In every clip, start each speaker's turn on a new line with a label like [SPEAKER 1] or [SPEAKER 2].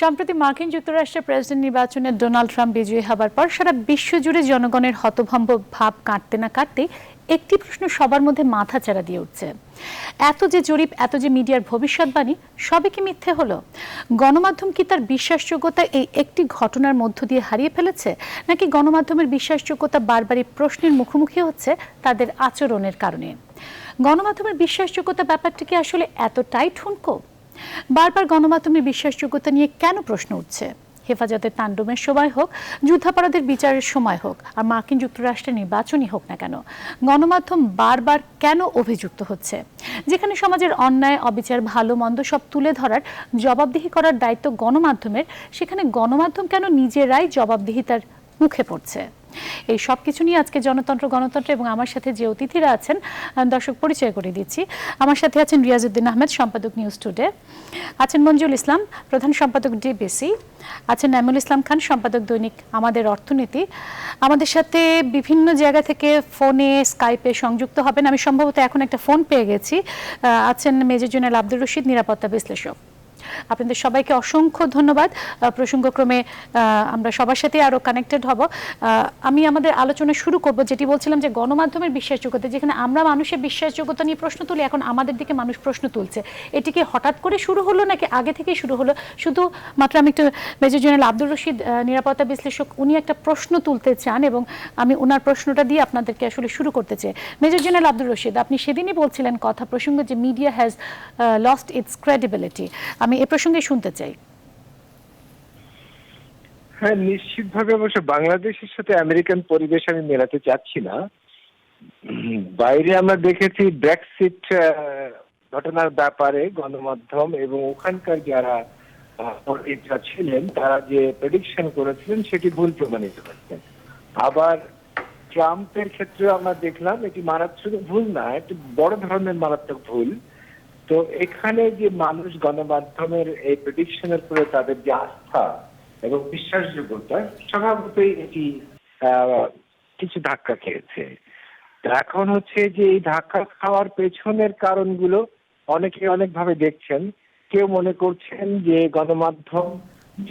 [SPEAKER 1] সম্প্রতি মার্কিন যুক্তরাষ্ট্রের প্রেসিডেন্ট নির্বাচনে ডোনাল্ড ট্রাম্প বিজয়ী হবার পর সারা বিশ্বজুড়ে জনগণের হতভম্ব ভাব কাটতে না কাটতেই একটি প্রশ্ন সবার মধ্যে মাথাচাড়া দিয়ে উঠছে। এত যে জরিপ, এত যে মিডিয়ার ভবিষ্যৎবাণী, সবই কি মিথ্যে হলো? গণমাধ্যম কি তার বিশ্বাসযোগ্যতা এই একটি ঘটনার মধ্য দিয়ে হারিয়ে ফেলেছে, নাকি গণমাধ্যমের বিশ্বাসযোগ্যতা বারবারই প্রশ্নের মুখোমুখি হচ্ছে তাদের আচরণের কারণে? গণমাধ্যমের বিশ্বাসযোগ্যতা ব্যাপারটা কি আসলে এতটাই ঠুনকো? বারবার গণমাধ্যমের বিশ্বাসযোগ্যতা নিয়ে কেন প্রশ্ন উঠছে? হেফাজতের তাণ্ডবের সময় হোক, যুদ্ধাপরাধের বিচারের সময় হোক, আর মার্কিন যুক্তরাষ্ট্রের নির্বাচনই হোক না কেন, গণমাধ্যম বারবার কেন অভিযুক্ত হচ্ছে? যেখানে সমাজের অন্যায়, অবিচার, ভালো মন্দ সব তুলে ধরার, জবাবদিহি করার দায়িত্ব গণমাধ্যমের, সেখানে গণমাধ্যম কেন নিজেরাই জবাবদিহিতার মুখে পড়ছে? এই সব কিছু নিয়ে আজকে গণতন্ত্র এবং আমার সাথে যে অতিথিরা আছেন, দর্শক পরিচয় করে দিচ্ছি। আমার সাথে আছেন রিয়াজউদ্দিন আহমেদ, সম্পাদক নিউজ টুডে, আছেন মঞ্জুল ইসলাম, প্রধান সম্পাদক ডিবিসি, আছেন নাইমুল ইসলাম খান, সম্পাদক দৈনিক আমাদের অর্থনীতি। আমাদের সাথে বিভিন্ন জায়গা থেকে ফোনে, স্কাইপে সংযুক্ত হবেন। আমি সম্ভবত এখন একটা ফোন পেয়ে গেছি। আছেন মেজর জেনারেল আব্দুর রশিদ, নিরাপত্তা বিশ্লেষক। আপনাদের সবাইকে অসংখ্য ধন্যবাদ। প্রসঙ্গক্রমে আমরা সবার সাথে আরো কানেক্টেড হব। আমি আমাদের আলোচনা শুরু করব যেটি বলছিলাম, যে গণমাধ্যমের বিশ্বাসযোগ্যতা, যেখানে আমরা মানুষের বিশ্বাসযোগ্যতা নিয়ে প্রশ্ন তুলি, এখন আমাদের দিকে মানুষ প্রশ্ন তুলছে। এটি কি হঠাৎ করে শুরু হলো, নাকি আগে থেকেই শুরু হলো? শুধু মাত্র আমি একটু মেজর জেনারেল আব্দুর রশিদ, নিরাপত্তা বিশ্লেষক, উনি একটা প্রশ্ন তুলতে চান এবং আমি ওনার প্রশ্নটা দিয়ে আপনাদেরকে আসলে শুরু করতে চাই। মেজর জেনারেল আব্দুর রশিদ, আপনি সেদিনই বলছিলেন কথা প্রসঙ্গে যে media has lost it's credibility. আমি এ প্রসঙ্গে শুনতে চাই।
[SPEAKER 2] হ্যাঁ, নিশ্চিতভাবে অবশ্য বাংলাদেশের সাথে আমেরিকান পরিবেশ আমি মেলাতে চাচ্ছি না। বাইরে আমরা দেখেছি ব্রেক্সিট ঘটনার ব্যাপারে গণমাধ্যম এবং ওখানকার যারা ছিলেন তারা যে প্রেডিকশন করেছিলেন সেটি ভুল প্রমাণিত হচ্ছে। আবার ট্রাম্পের ক্ষেত্রে আমরা দেখলাম এটি মারাত্মক ভুল না, একটি বড় ধরনের মারাত্মক ভুল। তো এখানে যে মানুষ গণমাধ্যমের এই প্রেডিকশনের উপরে তাদের যে আস্থা এবং বিশ্বাসযোগ্যতা, স্বভাবতই এটি কিছু ধাক্কা খেয়েছে। এখন হচ্ছে যে এই ধাক্কা খাওয়ার পেছনের কারণগুলো অনেকে অনেকভাবে দেখছেন। কেউ মনে করছেন যে গণমাধ্যম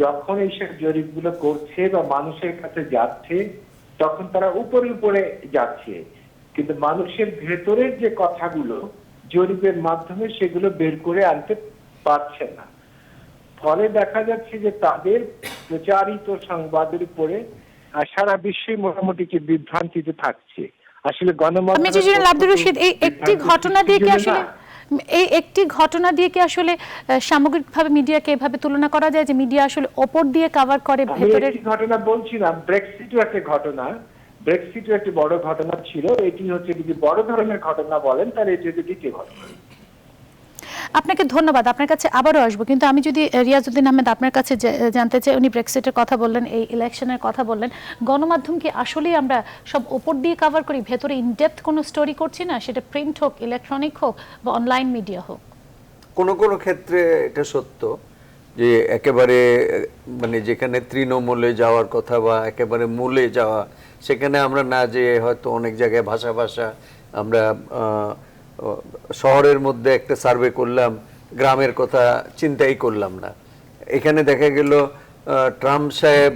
[SPEAKER 2] যখন এইসব জরিপগুলো করছে বা মানুষের কাছে যাচ্ছে, তখন তারা উপরে উপরে যাচ্ছে, কিন্তু মানুষের ভেতরের যে কথাগুলো জরিপের মাধ্যমে সেগুলো বের করে আনতে পারছে না। ফলে দেখা যাচ্ছে যে তাদের প্রচারিত সংবাদের উপরে সারা বিশ্বে মোটামুটি কি বিভ্রান্তিতে থাকছে। আসলে গণমাধ্যম
[SPEAKER 1] এই একটি ঘটনা দিয়ে কি আসলে সামগ্রিকভাবে মিডিয়াকে এভাবে তুলনা করা যায় যে মিডিয়া আসলে ওপর দিয়ে কভার করে ভেতরের
[SPEAKER 2] ঘটনা? বলছি না, ব্রেক্সিটও একটা ঘটনা, ব্রেক্সিটও একটি বড় ঘটনা ছিল। এটি হচ্ছে যদি বড় ধরনের ঘটনা বলেন তাহলে এটি হচ্ছে দ্বিতীয় ঘটনা।
[SPEAKER 1] আপনাকে ধন্যবাদ, আপনার কাছে আবারও আসবো, কিন্তু আমি যদি রিয়াজউদ্দিন আহমেদ আপনার কাছে জানতে চাই, উনি ব্রেক্সিটের কথা বললেন, এই ইলেকশনের কথা বললেন, গণমাধ্যম কি আসলেই আমরা সব ওপর দিয়ে কভার করি, ভেতরে ইনডেপথ কোনো স্টোরি করছি না, সেটা প্রিন্ট হোক, ইলেকট্রনিক হোক বা অনলাইন মিডিয়া হোক?
[SPEAKER 3] কোনো কোনো ক্ষেত্রে এটা সত্য যে একেবারে মানে যেখানে তৃণমূলে যাওয়ার কথা বা একেবারে মূলে যাওয়া, সেখানে আমরা না যেয়ে হয়তো অনেক জায়গায় ভাষা ভাষা আমরা শহরের মধ্যে একটা সার্ভে করলাম, গ্রামের কথা চিন্তাই করলাম না। এখানে দেখা গেল ট্রাম্প সাহেব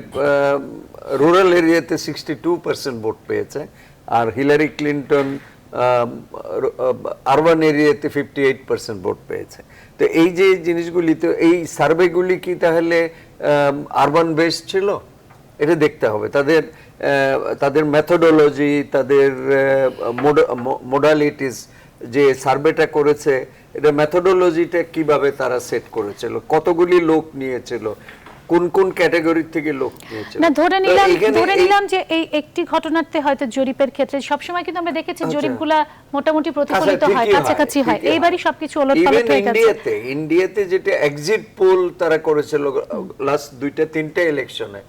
[SPEAKER 3] রুরাল এরিয়াতে 62% ভোট পেয়েছে, আর হিলারি ক্লিন্টন আরবান এরিয়াতে 58% ভোট পেয়েছে। তো এই যে জিনিসগুলি, তো এই সার্ভেগুলি কি তাহলে আরবান বেস ছিল? এটা দেখতে হবে। তাদের মেথোডোলজি, তাদের মোডালিটিস, যে সার্ভেটা করেছে, এটা মেথোডোলজিটা কিভাবে তারা সেট করেছিল, কতগুলি লোক নিয়েছিল, কোন কোন ক্যাটাগরি থেকে লোক নিয়েছিল।
[SPEAKER 1] না, ধরে নিলাম যে এই একটি ঘটনাতে হয়তো জরিপের ক্ষেত্রে সবসময় কিন্তু আমরা দেখেছি জরিপগুলা মোটামুটি প্রতিফলিত হয়, কাছাকাছি হয়। এইবারই সবকিছু ওলটপালট হয়ে গেছে।
[SPEAKER 3] ইন্ডিয়াতে যেটা এক্সিট পোল তারা করেছিল লাস্ট 2-3টা ইলেকশনে,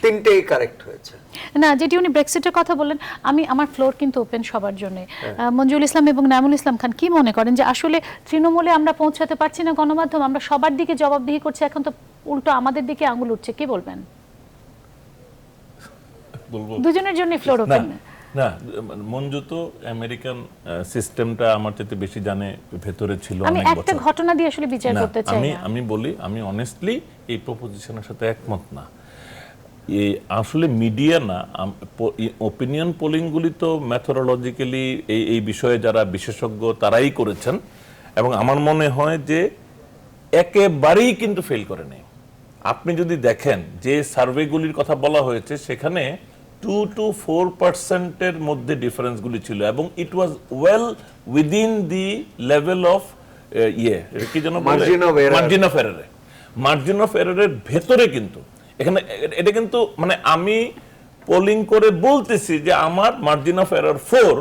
[SPEAKER 3] 3টেই কারেক্ট হয়েছে।
[SPEAKER 1] না, যেটি উনি ব্রেক্সিটের কথা বললেন, আমি আমার ফ্লোর কিন্তু ওপেন সবার জন্য। মঞ্জুল ইসলাম এবং নাইমুল ইসলাম খান, কি মনে করেন যে আসলে তৃণমূলে আমরা পৌঁছাতে পারছি না, গণমাধ্যম আমরা সবার দিকে জবাবদিহি করছি, এখন তো উল্টো আমাদের দিকে আঙুল উঠছে, কি বলবেন? দুজনের জন্য ফ্লোর ওপেন।
[SPEAKER 4] না, মঞ্জু তো আমেরিকান সিস্টেমটা আমার চাইতে বেশি জানে, ভেতরে ছিল।
[SPEAKER 1] আমি একটা ঘটনা দিয়ে আসলে বিচার করতে চাই না।
[SPEAKER 4] আমি বলি, আমি অনেস্টলি এই প্রপোজিশনের সাথে একমত না। এই আসলে মিডিয়া না, ওপিনিয়ন পোলিংগুলি তো ম্যাথোডোলজিক্যালি এই বিষয়ে যারা বিশেষজ্ঞ তারাই করেছেন, এবং আমার মনে হয় যে একেবারেই কিন্তু ফেল করেনি। আপনি যদি দেখেন যে সার্ভেগুলির কথা বলা হয়েছে, সেখানে 2 to 4% মধ্যে ডিফারেন্সগুলি ছিল, এবং it was well within the level of কি যেন margin of error. Margin of এররের ভেতরে কিন্তু এখানে এটা কিন্তু মানে আমি পোলিং করে বলতেছি যে আমার মার্জিন অফ এরর 4,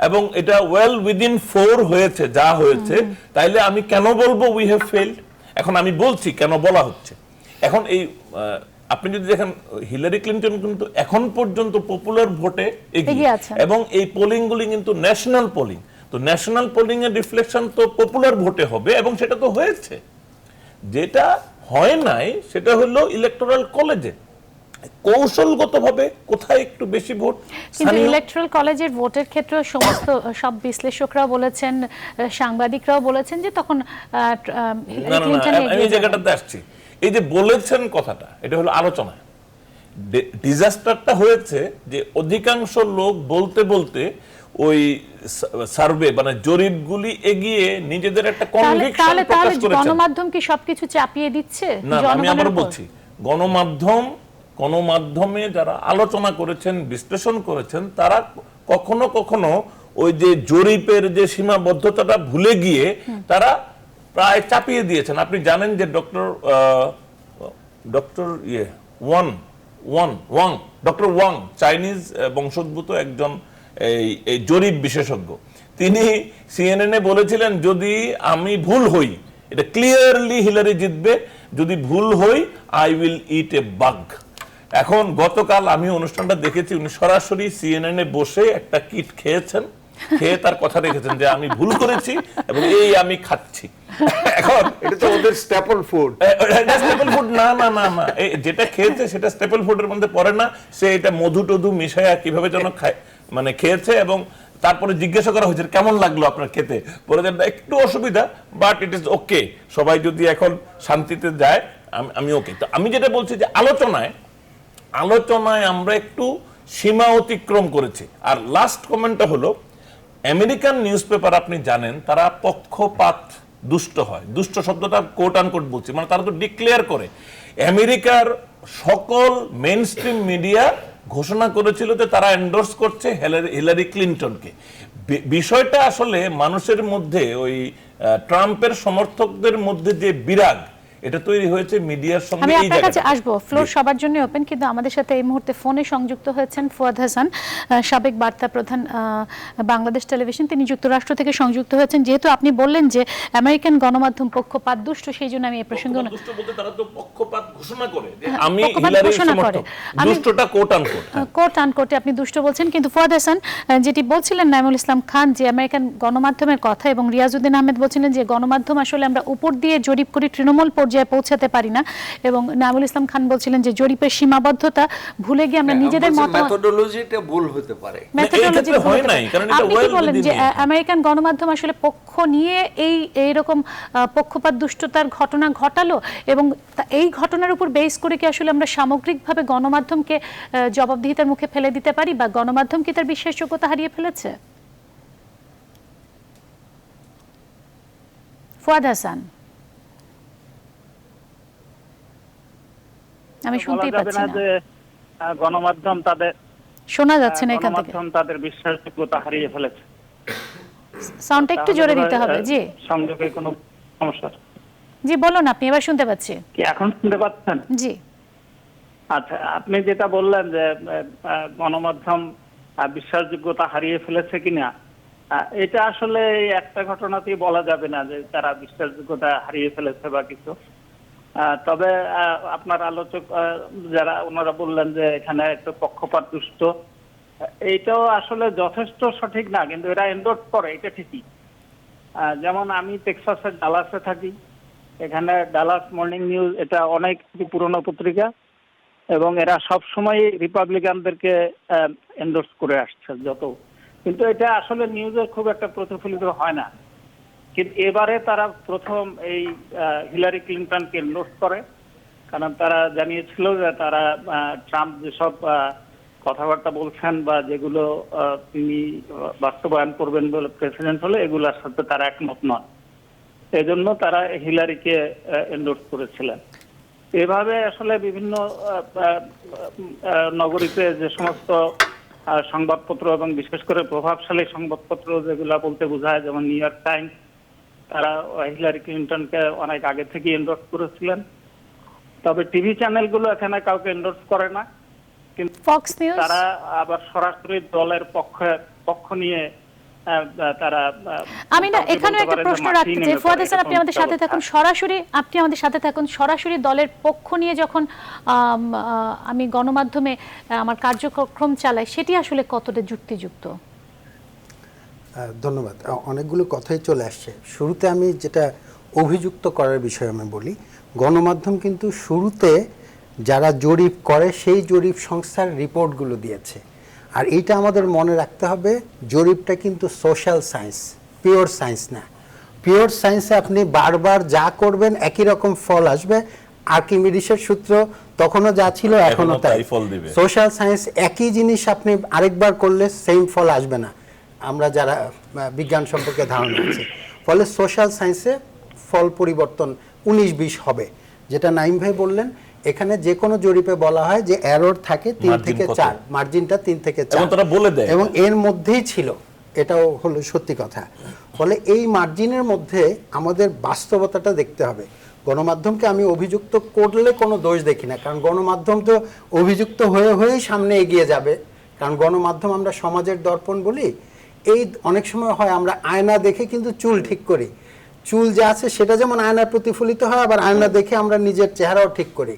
[SPEAKER 4] এবং এটা ওয়েল উইদিন 4 হয়েছে যা হয়েছে, তাইলে আমি কেন বলবো উই হ্যাভ ফেইলড? এখন আমি বলছি কেন বলা হচ্ছে। এখন এই আপনি যদি দেখেন হিলারি ক্লিনটন কিন্তু এখন পর্যন্ত পপুলার ভোটে এগিয়ে
[SPEAKER 1] আছে,
[SPEAKER 4] এবং এই পোলিংগুলি কিন্তু ন্যাশনাল পোলিং। তো ন্যাশনাল পোলিং এর রিফ্লেকশন তো পপুলার ভোটে হবে, এবং সেটা তো হয়েছে। যেটা হয় নাই সেটা হলো ইলেকটোরাল কলেজে কৌশলগতভাবে কোথায় একটু বেশি ভোট।
[SPEAKER 1] কিন্তু ইলেকট্রাল কলেজের ভোটের ক্ষেত্রে সমস্ত সব বিশ্লেষকরাও বলেছেন, সাংবাদিকরাও বলেছেন যে তখন হিলারি ক্লিনটন
[SPEAKER 4] আমি এই জায়গাটাতে আসছি। এই যে বলেছেন কথাটা, এটা হলো আলোচনা। ডিজাস্টারটা হয়েছে যে অধিকাংশ লোক বলতে বলতে ওই সার্ভে মানে জরিপগুলি এগিয়ে নিজেদের একটা কনভিকশন প্রকাশ করেছেন।
[SPEAKER 1] গণমাধ্যম কি সবকিছু চাপিয়ে দিচ্ছে?
[SPEAKER 4] না, আমি আবার বলছি, গণমাধ্যমে যারা আলোচনা করেছেন, বিশ্লেষণ করেছেন, তারা কখনো কখনো ওই যে জরিপের যে সীমাবদ্ধতাটা ভুলে গিয়ে তারা প্রায় চাপিয়ে দিয়েছেন। আপনি জানেন যে ডক্টর ওয়াং চাইনিজ বংশোদ্ভূত একজন এই জরিপ বিশেষজ্ঞ, তিনি সিএনএন-এ বলেছিলেন যদি আমি ভুল হই, এটা ক্লিয়ারলি হিলারি জিতবে, যদি ভুল হই I will eat a bug. এখন গতকাল আমি অনুষ্ঠানটা দেখেছি, উনি সরাসরি সিএনএন-এ বসে একটা কিট খেয়েছেন, খেয়ে তার কথা রেখেছেন যে আমি ভুল করেছি এবং এই আমি খাচ্ছি। এখন
[SPEAKER 3] এটা তো ওদের স্ট্যাপল ফুড।
[SPEAKER 4] স্ট্যাপল ফুড না, যেটা খেয়েছে সেটা স্ট্যাপল ফুডের মধ্যে পড়ে না। সে এটা মধু টধু মিশায়া কিভাবে যেন খায় মানে খেয়েছে, এবং তারপরে জিজ্ঞাসা করা হয়েছে কেমন লাগলো আপনার খেতে, বলে দেন একটু অসুবিধা, বাট ইট ইজ ওকে, সবাই যদি এখন শান্তিতে যায় আমি ওকে। তো আমি যেটা বলছি যে আলোচনায় আমরা একটু সীমা অতিক্রম করেছি। আর লাস্ট কমেন্টটা হলো, আমেরিকান নিউজ পেপার আপনি জানেন তারা পক্ষপাত দুষ্ট হয়। দুষ্ট শব্দটা কোট আনকোট বলছি, মানে তারা তো ডিক্লেয়ার করে। আমেরিকার সকল মেইনস্ট্রিম মিডিয়া ঘোষণা করেছিল যে তারা এন্ডোর্স করছে হিলারি ক্লিনটনকে। বিষয়টা আসলে মানুষের মধ্যে ওই ট্রাম্পের সমর্থকদের মধ্যে যে বিরাগ, এটা তৈরি হয়েছে মিডিয়ার সঙ্গে।
[SPEAKER 1] আমি আপনার কাছে আসবো, ফ্লোর সবার জন্য ওপেন, কিন্তু আমাদের সাথে এই মুহূর্তে ফোনে সংযুক্ত হয়েছেন ফুয়াদ হাসান, সাবেক বার্তা প্রধান বাংলাদেশ টেলিভিশন। তিনি যুক্তরাষ্ট্র থেকে সংযুক্ত হয়েছেন। যেহেতু আপনি বললেন যে আমেরিকান গণমাধ্যম পক্ষপাত দুষ্ট, সেই জন্য আমি এই প্রসঙ্গে
[SPEAKER 4] দুষ্ট বলতে তারা তো পক্ষপাত ঘোষণা করে যে আমি হিলারির সমর্থক। দুষ্টটা কোট আনকোট,
[SPEAKER 1] কোট আনকোটে আপনি দুষ্ট বলছেন। কিন্তু ফুয়াদ হাসান যেটি বলছিলেন নাইমুল ইসলাম খান যে আমেরিকান গণমাধ্যমের কথা, এবং রিয়াজউদ্দিন আহমেদ বলছিলেন যে গণমাধ্যম আসলে আমরা উপর দিয়ে জরিপ করি, তৃণমূল পর্যায়ে পৌঁছাতে পারি না, এবং নাইমুল ইসলাম খান বলছিলেন যে জরিপের সীমাবদ্ধতা ভুলে গিয়ে আমরা নিজেদের
[SPEAKER 3] মেথোডোলজিটা ভুল হতে পারে।
[SPEAKER 1] মেথোডোলজি হয় নাই, কারণ এটা ওয়েল বলেন যে আমেরিকান গণমাধ্যম আসলে পক্ষ নিয়ে এই রকম পক্ষপাত দুষ্টতার ঘটনা ঘটালো, এবং এই ঘটনার উপর বেস করে কি আসলে আমরা সামগ্রিকভাবে গণমাধ্যমকে জবাবদিহিতার মুখে ফেলে দিতে পারি, বা গণমাধ্যম কি তার বিশ্বাসযোগ্যতা হারিয়ে ফেলেছে? ফুয়াদ হাসান, আমি শুনতেই পাচ্ছি না।
[SPEAKER 5] গণমাধ্যম তাদের
[SPEAKER 1] শোনা যাচ্ছে না এখান থেকে,
[SPEAKER 5] তাদের বিশ্বাসযোগ্যতা হারিয়ে ফেলেছে।
[SPEAKER 1] সাউন্ডটা একটু জোরে দিতে হবে। জি,
[SPEAKER 5] সংযোগে কোনো সমস্যা?
[SPEAKER 1] জি বলুন, আপনি এবার শুনতে পাচ্ছি।
[SPEAKER 5] কি এখন শুনতে পাচ্ছেন?
[SPEAKER 1] জি।
[SPEAKER 5] আচ্ছা, আপনি যেটা বললেন যে গণমাধ্যম বিশ্বাসযোগ্যতা হারিয়ে ফেলেছে কিনা, এটা আসলে একটা ঘটনাতেই বলা যাবে না যে তারা বিশ্বাসযোগ্যতা হারিয়ে ফেলেছে বা কিছু। তবে আপনার আলোচক যারা ওনারা বললেন যে এখানে একটু পক্ষপাত দুষ্ট, এইটাও আসলে যথেষ্ট সঠিক না, কিন্তু এরা এন্ডোর্স করে, এটা ঠিকই। যেমন আমি টেক্সাসের ডালাসে থাকি, এখানে ডালাস মর্নিং নিউজ এটা অনেক পুরনো পত্রিকা, এবং এরা সব সময় রিপাবলিকানদেরকে এন্ডোর্স করে আসছে কিন্তু এটা আসলে নিউজে খুব একটা প্রতিফলিত হয় না। কিন্তু এবারে তারা প্রথম এই হিলারি ক্লিনটনকে এন্ডোর্স করে, কারণ তারা জানিয়েছিল যে তারা ট্রাম্প যেসব কথাবার্তা বলছেন বা যেগুলো তিনি বাস্তবায়ন করবেন বলে প্রেসিডেন্ট হলে এগুলোর সাথে তারা একমত নন, এজন্য তারা হিলারিকে এন্ডোর্স করেছিলেন। এভাবে আসলে বিভিন্ন নগরীতে যে সমস্ত সংবাদপত্র এবং বিশেষ করে প্রভাবশালী সংবাদপত্র যেগুলা বলতে বোঝায়, যেমন নিউ ইয়র্ক টাইমস, তারা হিলারি ক্লিন্টনকে অনেক আগে থেকে এন্ডোর্স করেছিলেন। তবে টিভি চ্যানেলগুলো এখানে কাউকে এন্ডোর্স করে না, কিন্তু
[SPEAKER 1] ফক্স নিউজ
[SPEAKER 5] তারা আবার সরাসরি দলের পক্ষ নিয়ে তারা।
[SPEAKER 1] আমি না এখানে একটা প্রশ্ন রাখতে চাই, ফুয়াদ হাসান আপনি আমাদের সাথে থাকুন, সরাসরি দলের পক্ষ নিয়ে যখন আমি গণমাধ্যমে আমার কার্যক্রম চালাই, সেটি আসলে কতটা যুক্তিযুক্ত?
[SPEAKER 6] ধন্যবাদ। অনেকগুলো কথাই চলে আসছে। শুরুতে আমি যেটা অভিযুক্ত করার বিষয়ে আমি বলি, গণমাধ্যম কিন্তু শুরুতে যারা জরিপ করে সেই জরিপ সংস্থার রিপোর্টগুলো দিয়েছে। আর এইটা আমাদের মনে রাখতে হবে, জরিপটা কিন্তু সোশ্যাল সায়েন্স, পিওর সায়েন্স না। পিওর সায়েন্সে আপনি বারবার যা করবেন একই রকম ফল আসবে। আর্কিমিডিসের সূত্র তখনও যা ছিল এখনও তাই
[SPEAKER 4] ফল দিবে।
[SPEAKER 6] সোশ্যাল সায়েন্স একই জিনিস আপনি আরেকবার করলে সেম ফল আসবে না, আমরা যারা বিজ্ঞান সম্পর্কে ধারণা আছে। ফলে সোশ্যাল সায়েন্সে ফল পরিবর্তন 19-20 হবে। যেটা নাইম ভাই বললেন, এখানে যে কোনো জরিপে বলা হয় যে এরর থাকে 3 থেকে 4, মার্জিনটা 3 থেকে 4
[SPEAKER 4] এবং তারা বলে দেয়
[SPEAKER 6] এবং এর মধ্যেই ছিল, এটাও হলো সত্যি কথা। ফলে এই মার্জিনের মধ্যে আমাদের বাস্তবতাটা দেখতে হবে। গণমাধ্যমকে আমি অভিযুক্ত করলে কোনো দোষ দেখি না, কারণ গণমাধ্যম তো অভিযুক্ত হয়েই সামনে এগিয়ে যাবে। কারণ গণমাধ্যম আমরা সমাজের দর্পণ বলি। এই অনেক সময় হয় আমরা আয়না দেখে কিন্তু চুল ঠিক করি, চুল যা আছে সেটা যেমন আয়নায় প্রতিফলিত হয়, আবার আয়না দেখে আমরা নিজের চেহারাও ঠিক করি।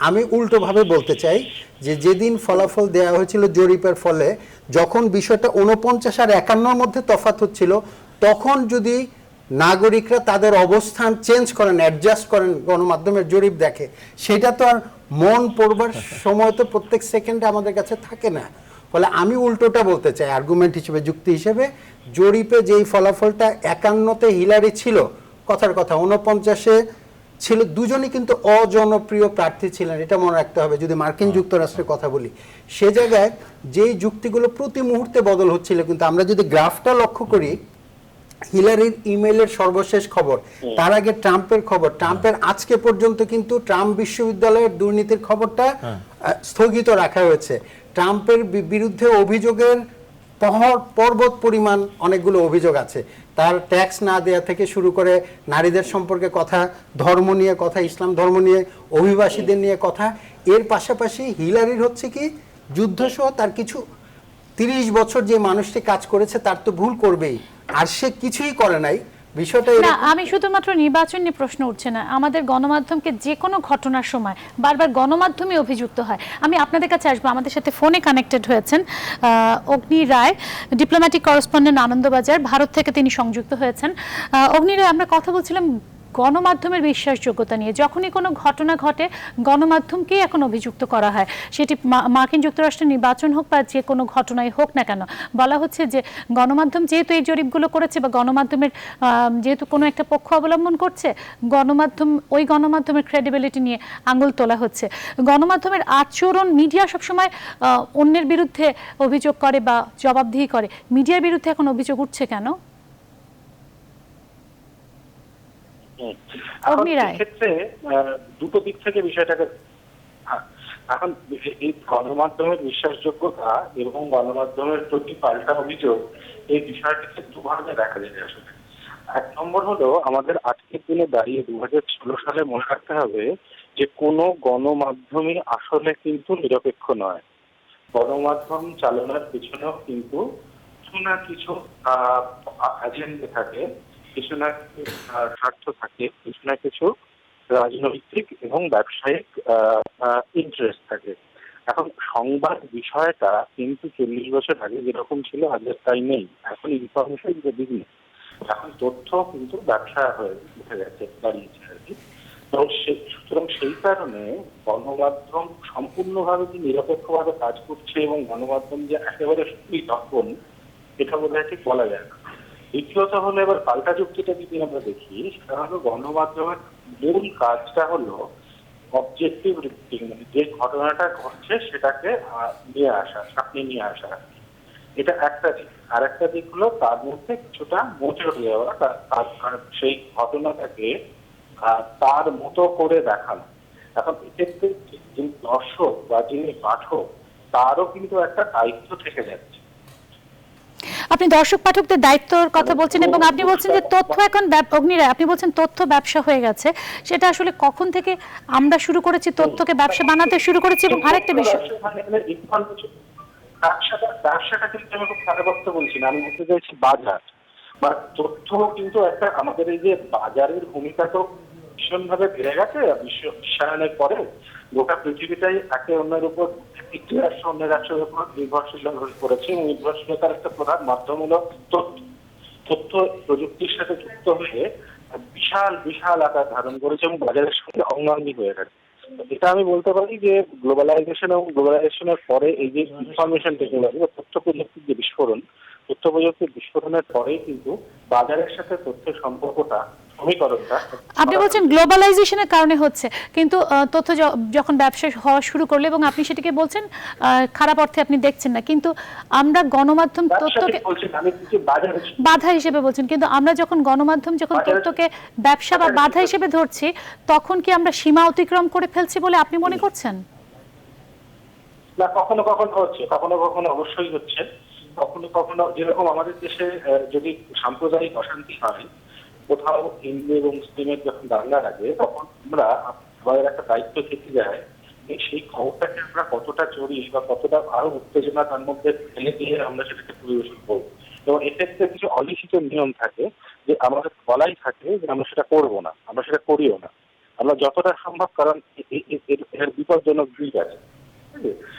[SPEAKER 6] আমি উল্টোভাবে বলতে চাই যে যেদিন ফলাফল দেওয়া হয়েছিল জরিপের ফলে, যখন বিষয়টা 49 আর 51 মধ্যে তফাৎ হচ্ছিল, তখন যদি নাগরিকরা তাদের অবস্থান চেঞ্জ করেন, অ্যাডজাস্ট করেন, গণমাধ্যমের জরিপ দেখে, সেটা তো আর মন পড়বার সময় তো প্রত্যেক সেকেন্ডে আমাদের কাছে থাকে না। ফলে আমি উল্টোটা বলতে চাই আর্গুমেন্ট হিসেবে, যুক্তি হিসেবে, জরিপে যেই ফলাফলটা 51-তে হিলারি ছিল, কথার কথা 49-এ ছিল, দুজনই কিন্তু অজনপ্রিয় প্রার্থী ছিলেন, এটা মনে রাখতে হবে। যদি মার্কিন যুক্তরাষ্ট্রের কথা বলি, সে জায়গায় যেই যুক্তিগুলো প্রতি মুহূর্তে বদল হচ্ছিল, কিন্তু আমরা যদি গ্রাফটা লক্ষ্য করি, হিলারির ইমেইলের সর্বশেষ খবর, তার আগে ট্রাম্পের খবর, ট্রাম্পের আজকে পর্যন্ত কিন্তু ট্রাম্প বিশ্ববিদ্যালয়ের দুর্নীতির খবরটা স্থগিত রাখা হয়েছে। ট্রাম্পের বিরুদ্ধে অভিযোগের পর্বত পরিমাণ অনেকগুলো অভিযোগ আছে, তার ট্যাক্স না দেয়া থেকে শুরু করে নারীদের সম্পর্কে কথা, ধর্ম নিয়ে কথা, ইসলাম ধর্ম নিয়ে, অভিবাসীদের নিয়ে কথা। এর পাশাপাশি হিলারির হচ্ছে কি যুদ্ধসহ তার কিছু 30 বছর যে মানুষটি কাজ করেছে তার তো ভুল করবেই, আর সে কিছুই করে নাই। বিষয়টা
[SPEAKER 1] না, আমি শুধুমাত্র নির্বাচন নিয়ে প্রশ্ন উঠছে না, আমাদের গণমাধ্যমকে যে কোনো ঘটনার সময় বারবার গণমাধ্যমে অভিযুক্ত হয়। আমি আপনাদের কাছে আসবো, আমাদের সাথে ফোনে কানেক্টেড হয়েছেন অগ্নি রায়, ডিপ্লোম্যাটিক করেসপন্ডেন্ট আনন্দবাজার, ভারত থেকে তিনি সংযুক্ত হয়েছেন। অগ্নি রায়, আমরা কথা বলছিলাম গণমাধ্যমের বিশ্বাসযোগ্যতা নিয়ে। যখনই কোনো ঘটনা ঘটে গণমাধ্যমকেই এখন অভিযুক্ত করা হয়, সেটি মার্কিন যুক্তরাষ্ট্রের নির্বাচন হোক বা যে কোনো ঘটনাই হোক না কেন। বলা হচ্ছে যে গণমাধ্যম যেহেতু এই জরিপগুলো করেছে বা গণমাধ্যমের যেহেতু কোনো একটা পক্ষ অবলম্বন করছে, ওই গণমাধ্যমের ক্রেডিবিলিটি নিয়ে আঙুল তোলা হচ্ছে। গণমাধ্যমের আচরণ, মিডিয়া সবসময় অন্যের বিরুদ্ধে অভিযোগ করে বা জবাবদিহি করে, মিডিয়ার বিরুদ্ধে এখন অভিযোগ উঠছে কেন?
[SPEAKER 7] ক্ষেত্রে দুটো দিক থেকে বিষয়টাকে, এখন এই গণমাধ্যমের বিশ্বাসযোগ্যতা এবং গণমাধ্যমের প্রতি পাল্টা অভিযোগ, এই বিষয়টাকে দুভাবে দেখা যায়। আসলে 1 নম্বর হলো, আমাদের আজকের দিনে দাঁড়িয়ে 2016 সালে মনে রাখতে হবে যে কোনো গণমাধ্যমই আসলে কিন্তু নিরপেক্ষ নয়। গণমাধ্যম চালনার পিছনেও কিন্তু কিছু না কিছু এজেন্ডা থাকে, কিছু না কিছু স্বার্থ থাকে, কিছু না কিছু রাজনৈতিক এবং ব্যবসায়িক ইন্টারেস্ট থাকে। এখন সংবাদ বিষয়টা কিন্তু 40 বছর আগে যেরকম ছিল আজকে তাই নেই। এখন ইনফরমেশন যে বিজনেস, এখন তথ্য কিন্তু ব্যবসা হয়ে উঠে গেছে, দাঁড়িয়েছে আর কি। তো সুতরাং সেই কারণে গণমাধ্যম সম্পূর্ণভাবে যে নিরপেক্ষভাবে কাজ করছে এবং গণমাধ্যম যে একেবারে সত্যি তখন, এটা বোধহয় ঠিক বলা যায় না। দ্বিতীয়ত হলো, এবার পাল্টা যুক্তিটা যদি আমরা দেখি, সেটা হলো গণমাধ্যমের মূল কাজটা হলো অবজেক্টিভ রিপোর্টিং, মানে যে ঘটনাটা ঘটছে সেটাকে নিয়ে আসা, সামনে নিয়ে আসা, এটা একটা দিক। আর একটা দিক হলো তার মধ্যে কিছুটা মোচড় হয়ে যাওয়া, সেই ঘটনাটাকে তার মতো করে দেখানো। এখন এক্ষেত্রে যিনি দর্শক বা যিনি পাঠক, তারও কিন্তু একটা দায়িত্ব থেকে যাচ্ছে।
[SPEAKER 1] আপনি দর্শক পাঠকদের দায়িত্বর কথা বলছেন এবং আপনি বলছেন যে তথ্য এখন অগ্নিরায়, আপনি বলছেন তথ্য ব্যবসা হয়ে গেছে। সেটা আসলে কখন থেকে আমরা শুরু করেছি তথ্যকে ব্যবসা বানাতে শুরু করেছি? এবং আরেকটা বিষয়,
[SPEAKER 7] ব্যবসাটা কিন্তু আমি খুব খারাপ অর্থ বলছি না, আমি বলতে চাইছি বাজার বা তথ্য কিন্তু একটা, আমাদের এই যে বাজারের ভূমিকা তো ভীষণভাবে বেড়ে গেছে বিশ্বায়নের পরে। গোটা পৃথিবীটাই একে অন্যের উপর, একটি রাষ্ট্র অন্যের রাষ্ট্রের উপর নির্ভরশীল হয়ে পড়েছে এবং নির্ভরশীলতার একটা প্রধান মাধ্যম হলো তথ্য প্রযুক্তির সাথে যুক্ত হয়ে বিশাল বিশাল আকার ধারণ করেছে এবং বাজারের সঙ্গে অঙ্গাঙ্গী হয়ে গেছে। এটা আমি বলতে পারি যে গ্লোবালাইজেশন এবং গ্লোবালাইজেশনের পরে এই যে ইনফরমেশন টেকনোলজি বা তথ্য প্রযুক্তির যে বিস্ফোরণ, তথ্য প্রযুক্তির বিস্ফোরণের পরেই কিন্তু বাজারের সাথে তথ্যের সম্পর্কটা, সমীকরণটা।
[SPEAKER 1] আপনি বলছেন গ্লোবালাইজেশনের কারণে হচ্ছে, কিন্তু তথ্য যখন ব্যবসা হওয়া শুরু করলো এবং আপনি সেটাকে বলছেন খারাপ অর্থে আপনি দেখছেন না, কিন্তু আমরা গণমাধ্যম তথ্যকে বাধা হিসেবে বলছেন, কিন্তু আমরা যখন গণমাধ্যম যখন তথ্যকে ব্যবসা বা বাধা হিসেবে ধরছি, তখন কি আমরা সীমা অতিক্রম করে ফেলছি বলে আপনি মনে করছেন?
[SPEAKER 7] না, কখনো কখনো হচ্ছে, কখনো কখনো অবশ্যই হচ্ছে। কখনো কখনো যেরকম আমাদের দেশে যদি সাম্প্রদায়িক অশান্তি হয়, কোথাও হিন্দু এবং মুসলিমের যখন দাঙ্গা লাগে, তখন আমরা আমাদের একটা দায়িত্ব থেকে যায় সেই খবরটাকে আমরা কতটা চড়ি বা কতটা আরো উত্তেজনা তার মধ্যে ফেলে দিয়ে আমরা সেটাকে পরিবেশন করবো। এবং এক্ষেত্রে কিছু অলিখিত নিয়ম থাকে যে আমাদের বলাই থাকে যে আমরা সেটা করবো না, আমরা সেটা করিও না, আমরা যতটা সম্ভব, কারণ এর বিপজ্জনক দিক আছে।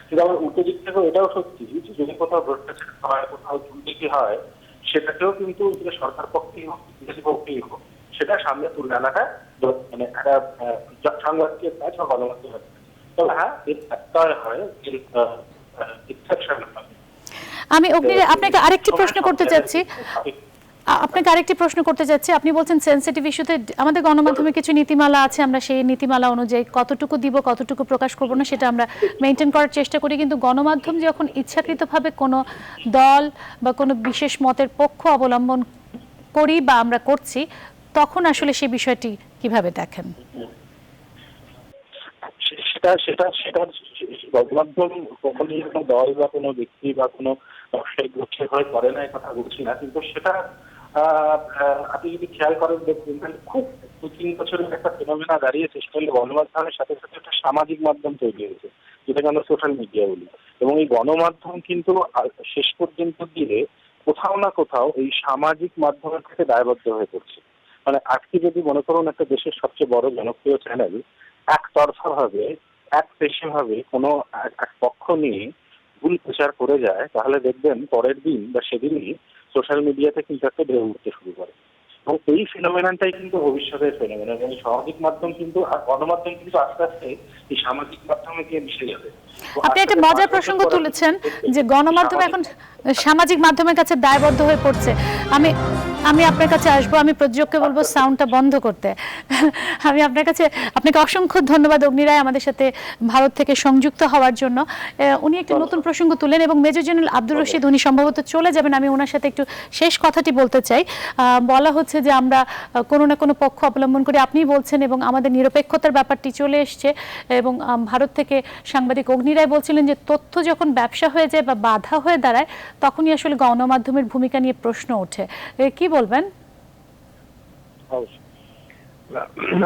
[SPEAKER 7] কিন্তু আমার উল্টো দিক থেকেও এটাও সত্যি যে যদি কোথাও ভ্রষ্টাচার হয়, কোথাও দুর্নীতি হয়, সেটাকেও কিন্তু সরকার পক্ষেই হোক, বিদেশি পক্ষেই হোক, সেটা সামনে তুলে আনাটা মানে একটা সাংবাদিকের কাজ বা গণমাধ্যমের কাজ। তবে হ্যাঁ, এর একটা হয়, এক্সেপশন হয়।
[SPEAKER 1] আমি আপনাকে আরেকটি প্রশ্ন করতে চাচ্ছি, আপনি বলছেন সেনসিটিভ ইস্যুতে আমাদের গণমাধ্যমে কিছু নীতিমালা আছে, আমরা সেই নীতিমালা অনুযায়ী কতটুকু দিব কতটুকু প্রকাশ করব না সেটা আমরা মেনটেন করার চেষ্টা করি, কিন্তু গণমাধ্যম যখন ইচ্ছাকৃতভাবে কোনো দল বা কোনো বিশেষ মতের পক্ষ অবলম্বন করি বা আমরা করছি, তখন আসলে সেই বিষয়টি কিভাবে দেখেন?
[SPEAKER 7] সেটা গণমাধ্যম কখনই কোনো দল বা কোনো ব্যক্তি বা কোনো ব্যবসায়িক গোষ্ঠী হয় করে না, কথা বলছি না, কিন্তু সেটা আপনি যদি খেয়াল করেন দেখবেন খুব 2-3 বছরের একটা ফেনোমেনা দাঁড়িয়েছে, সেটা হলে গণমাধ্যমের সাথে সাথে একটা সামাজিক মাধ্যম তৈরি হয়েছে, যেটাকে আমরা সোশ্যাল মিডিয়া বলি। এবং এই গণমাধ্যম কিন্তু শেষ পর্যন্ত গিয়ে কোথাও না কোথাও এই সামাজিক মাধ্যমের থেকে দায়বদ্ধ হয়ে পড়ছে। মানে আজকে যদি মনে করুন একটা দেশের সবচেয়ে বড় জনপ্রিয় চ্যানেল একতরফা ভাবে, একপেশে ভাবে কোনো এক পক্ষ নিয়ে ভুল প্রচার করে যায়, তাহলে দেখবেন পরের দিন বা সেদিনই সোশ্যাল মিডিয়াতে কিন্তু একটা ঢেউ উঠতে শুরু করে। এবং এই ফিনোমেননটাই কিন্তু ভবিষ্যতের ফিনোমেনন, এবং সামাজিক মাধ্যম কিন্তু আর গণমাধ্যম কিন্তু আস্তে আস্তে এই সামাজিক মাধ্যমে গিয়ে মিশে যাবে।
[SPEAKER 1] আপনি একটা মজার প্রসঙ্গ তুলেছেন যে গণমাধ্যম এখন সামাজিক মাধ্যমের কাছে দায়বদ্ধ হয়ে পড়ছে। আমি আপনার কাছে আসবো, আমি প্রযোজককে বলবো সাউন্ডটা বন্ধ করতে। আমি আপনাকে অসংখ্য ধন্যবাদ অগ্নিরায় আমাদের সাথে ভারত থেকে সংযুক্ত হওয়ার জন্য। উনি একটি নতুন প্রসঙ্গ তুলেন এবং মেজর জেনারেল আব্দুর রশিদ উনি সম্ভবত চলে যাবেন, আমি ওনার সাথে একটু শেষ কথাটি বলতে চাই। বলা হচ্ছে যে আমরা কোনো না কোনো পক্ষ অবলম্বন করি, আপনি বলছেন, এবং আমাদের নিরপেক্ষতার ব্যাপারটি চলে এসছে। এবং ভারত থেকে সাংবাদিক অগ্নিরায় বলছিলেন যে তথ্য যখন ব্যবসা হয়ে যায় বা বাধা হয়ে দাঁড়ায়, তখনই আসলে গণমাধ্যমের ভূমিকা নিয়ে প্রশ্ন ওঠে। কি বলবেন?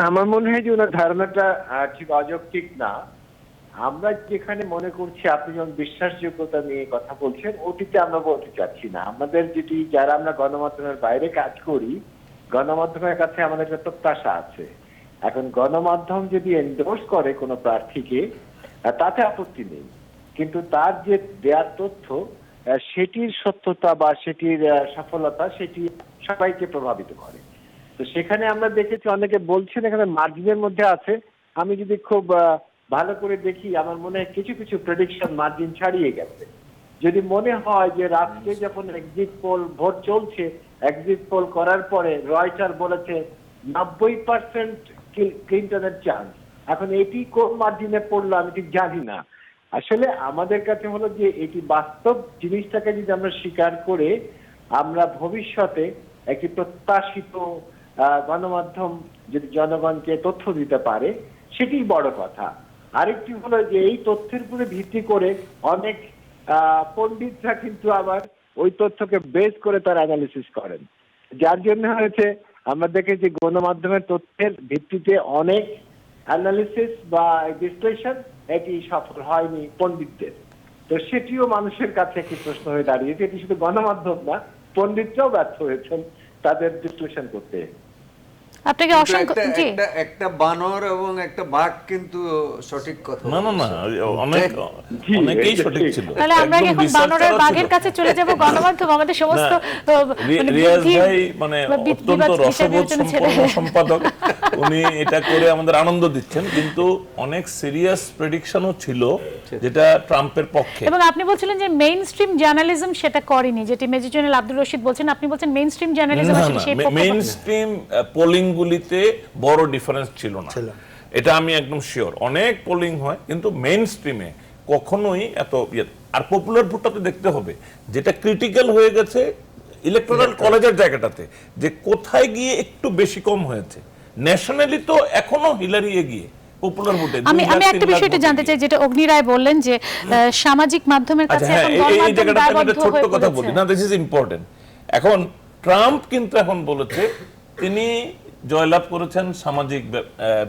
[SPEAKER 2] আমার মনে হয় যে ওনার ধারণাটা ঠিক অযৌক্তিক না। আমরা যেখানে মনে করছি, আপনি যখন বিশ্বাসযোগ্যতা নিয়ে কথা বলছেন, ওটিতে আমরা বলতে চাচ্ছি না। আমাদের যারা আমরা গণমাধ্যমের বাইরে কাজ করি, গণমাধ্যমের কাছে আমাদের একটা প্রত্যাশা আছে। এখন গণমাধ্যম যদি এন্ডোর্স করে কোনো প্রার্থীকে, তাতে আপত্তি নেই, কিন্তু তার যে দেয়ার তথ্য, সেটির সত্যতা বা সেটির সফলতা, সেটি সবাইকে প্রভাবিত করে। তো সেখানে আমরা দেখেছি অনেকে বলছেন এখানে মার্জিনের মধ্যে আছে। আমি যদি খুব ভালো করে দেখি, আমার মনে হয় কিছু কিছু প্রেডিকশন মার্জিন ছাড়িয়ে গেছে। যদি মনে হয় যে রাষ্ট্রে যখন এক্সিট পোল ভোট চলছে, এক্সিট পোল করার পরে রয়টার বলেছে 90% ক্লিন্টনের চান্স, এখন এটি কোন মার্জিনে পড়লো আমি ঠিক জানি না। আসলে আমাদের কাছে হলো যে এটি বাস্তব জিনিসটাকে যদি আমরা স্বীকার করে আমরা ভবিষ্যতে একটি প্রত্যাশিত গণমাধ্যম যদি জনগণকে তথ্য দিতে পারে সেটি বড় কথা। আরেকটি হলো যে এই তথ্যের উপরে ভিত্তি করে অনেক পণ্ডিতরা কিন্তু আবার ওই তথ্যকে বেস করে তার অ্যানালিসিস করেন, যার জন্য হয়েছে আমরা দেখেছি গণমাধ্যমের তথ্যের ভিত্তিতে অনেক অ্যানালিসিস বা বিশ্লেষণ এটি সফল হয়নি পণ্ডিতদের। তো সেটিও মানুষের কাছে একটি প্রশ্ন হয়ে দাঁড়িয়েছে, এটি শুধু গণমাধ্যম না, পণ্ডিতরাও ব্যর্থ হয়েছেন তাদের বিশ্লেষণ করতে।
[SPEAKER 1] আপনাকে অসংখ্য জি
[SPEAKER 3] একটা বানর এবং একটা বাঘ কিন্তু সঠিক কথা
[SPEAKER 4] না না না, অনেকেই সঠিক ছিল।
[SPEAKER 1] তাহলে আমরা
[SPEAKER 4] একদম
[SPEAKER 1] এখন বানরের বাঘের কাছে চলে যাব। গণমাধ্যম আমাদের সমস্ত
[SPEAKER 4] রিয়াজ ভাই মানে অত্যন্ত রসবোধ সম্পন্ন সম্পাদক, উনি এটা করে আমাদের আনন্দ দিচ্ছেন, কিন্তু অনেক সিরিয়াস প্রেডিকশনও ছিল যেটা ট্রাম্পের পক্ষে।
[SPEAKER 1] এবং আপনি বলছিলেন যে মেইন স্ট্রিম জার্নালিজম সেটা করেনি, যেটি মেজর জেনারেল আব্দুর রশিদ বলছেন, আপনি বলছেন মেইন স্ট্রিম জার্নালিজম আসলে সেই
[SPEAKER 4] মেইন স্ট্রিম পোলিং গুলিতে বড় ডিফারেন্স ছিল না, এটা আমি একদম শিওর। অনেক পোলিং হয় কিন্তু মেইন স্ট্রিমে কখনোই এত আর পপুলার ভোটটাতে দেখতে হবে যেটা ক্রিটিক্যাল হয়ে গেছে ইলেকটোরাল কলেজের জায়গাটাতে, যে কোথায় গিয়ে একটু বেশি কম হয়েছে। ন্যাশনালি তো এখনো হিলারি এগিয়ে পপুলার ভোটে।
[SPEAKER 1] আমি একটা বিষয়টা জানতে চাই, যেটা অগ্নি রায় বললেন যে সামাজিক মাধ্যমের কাছে এখন গণমাধ্যম দায়বদ্ধ হয়ে
[SPEAKER 4] কথা বলি না, দিস ইজ ইম্পর্টেন্ট। এখন ট্রাম্প কিন্তু এখন বলেছে তিনি জয়লাভ করেছেন সামাজিক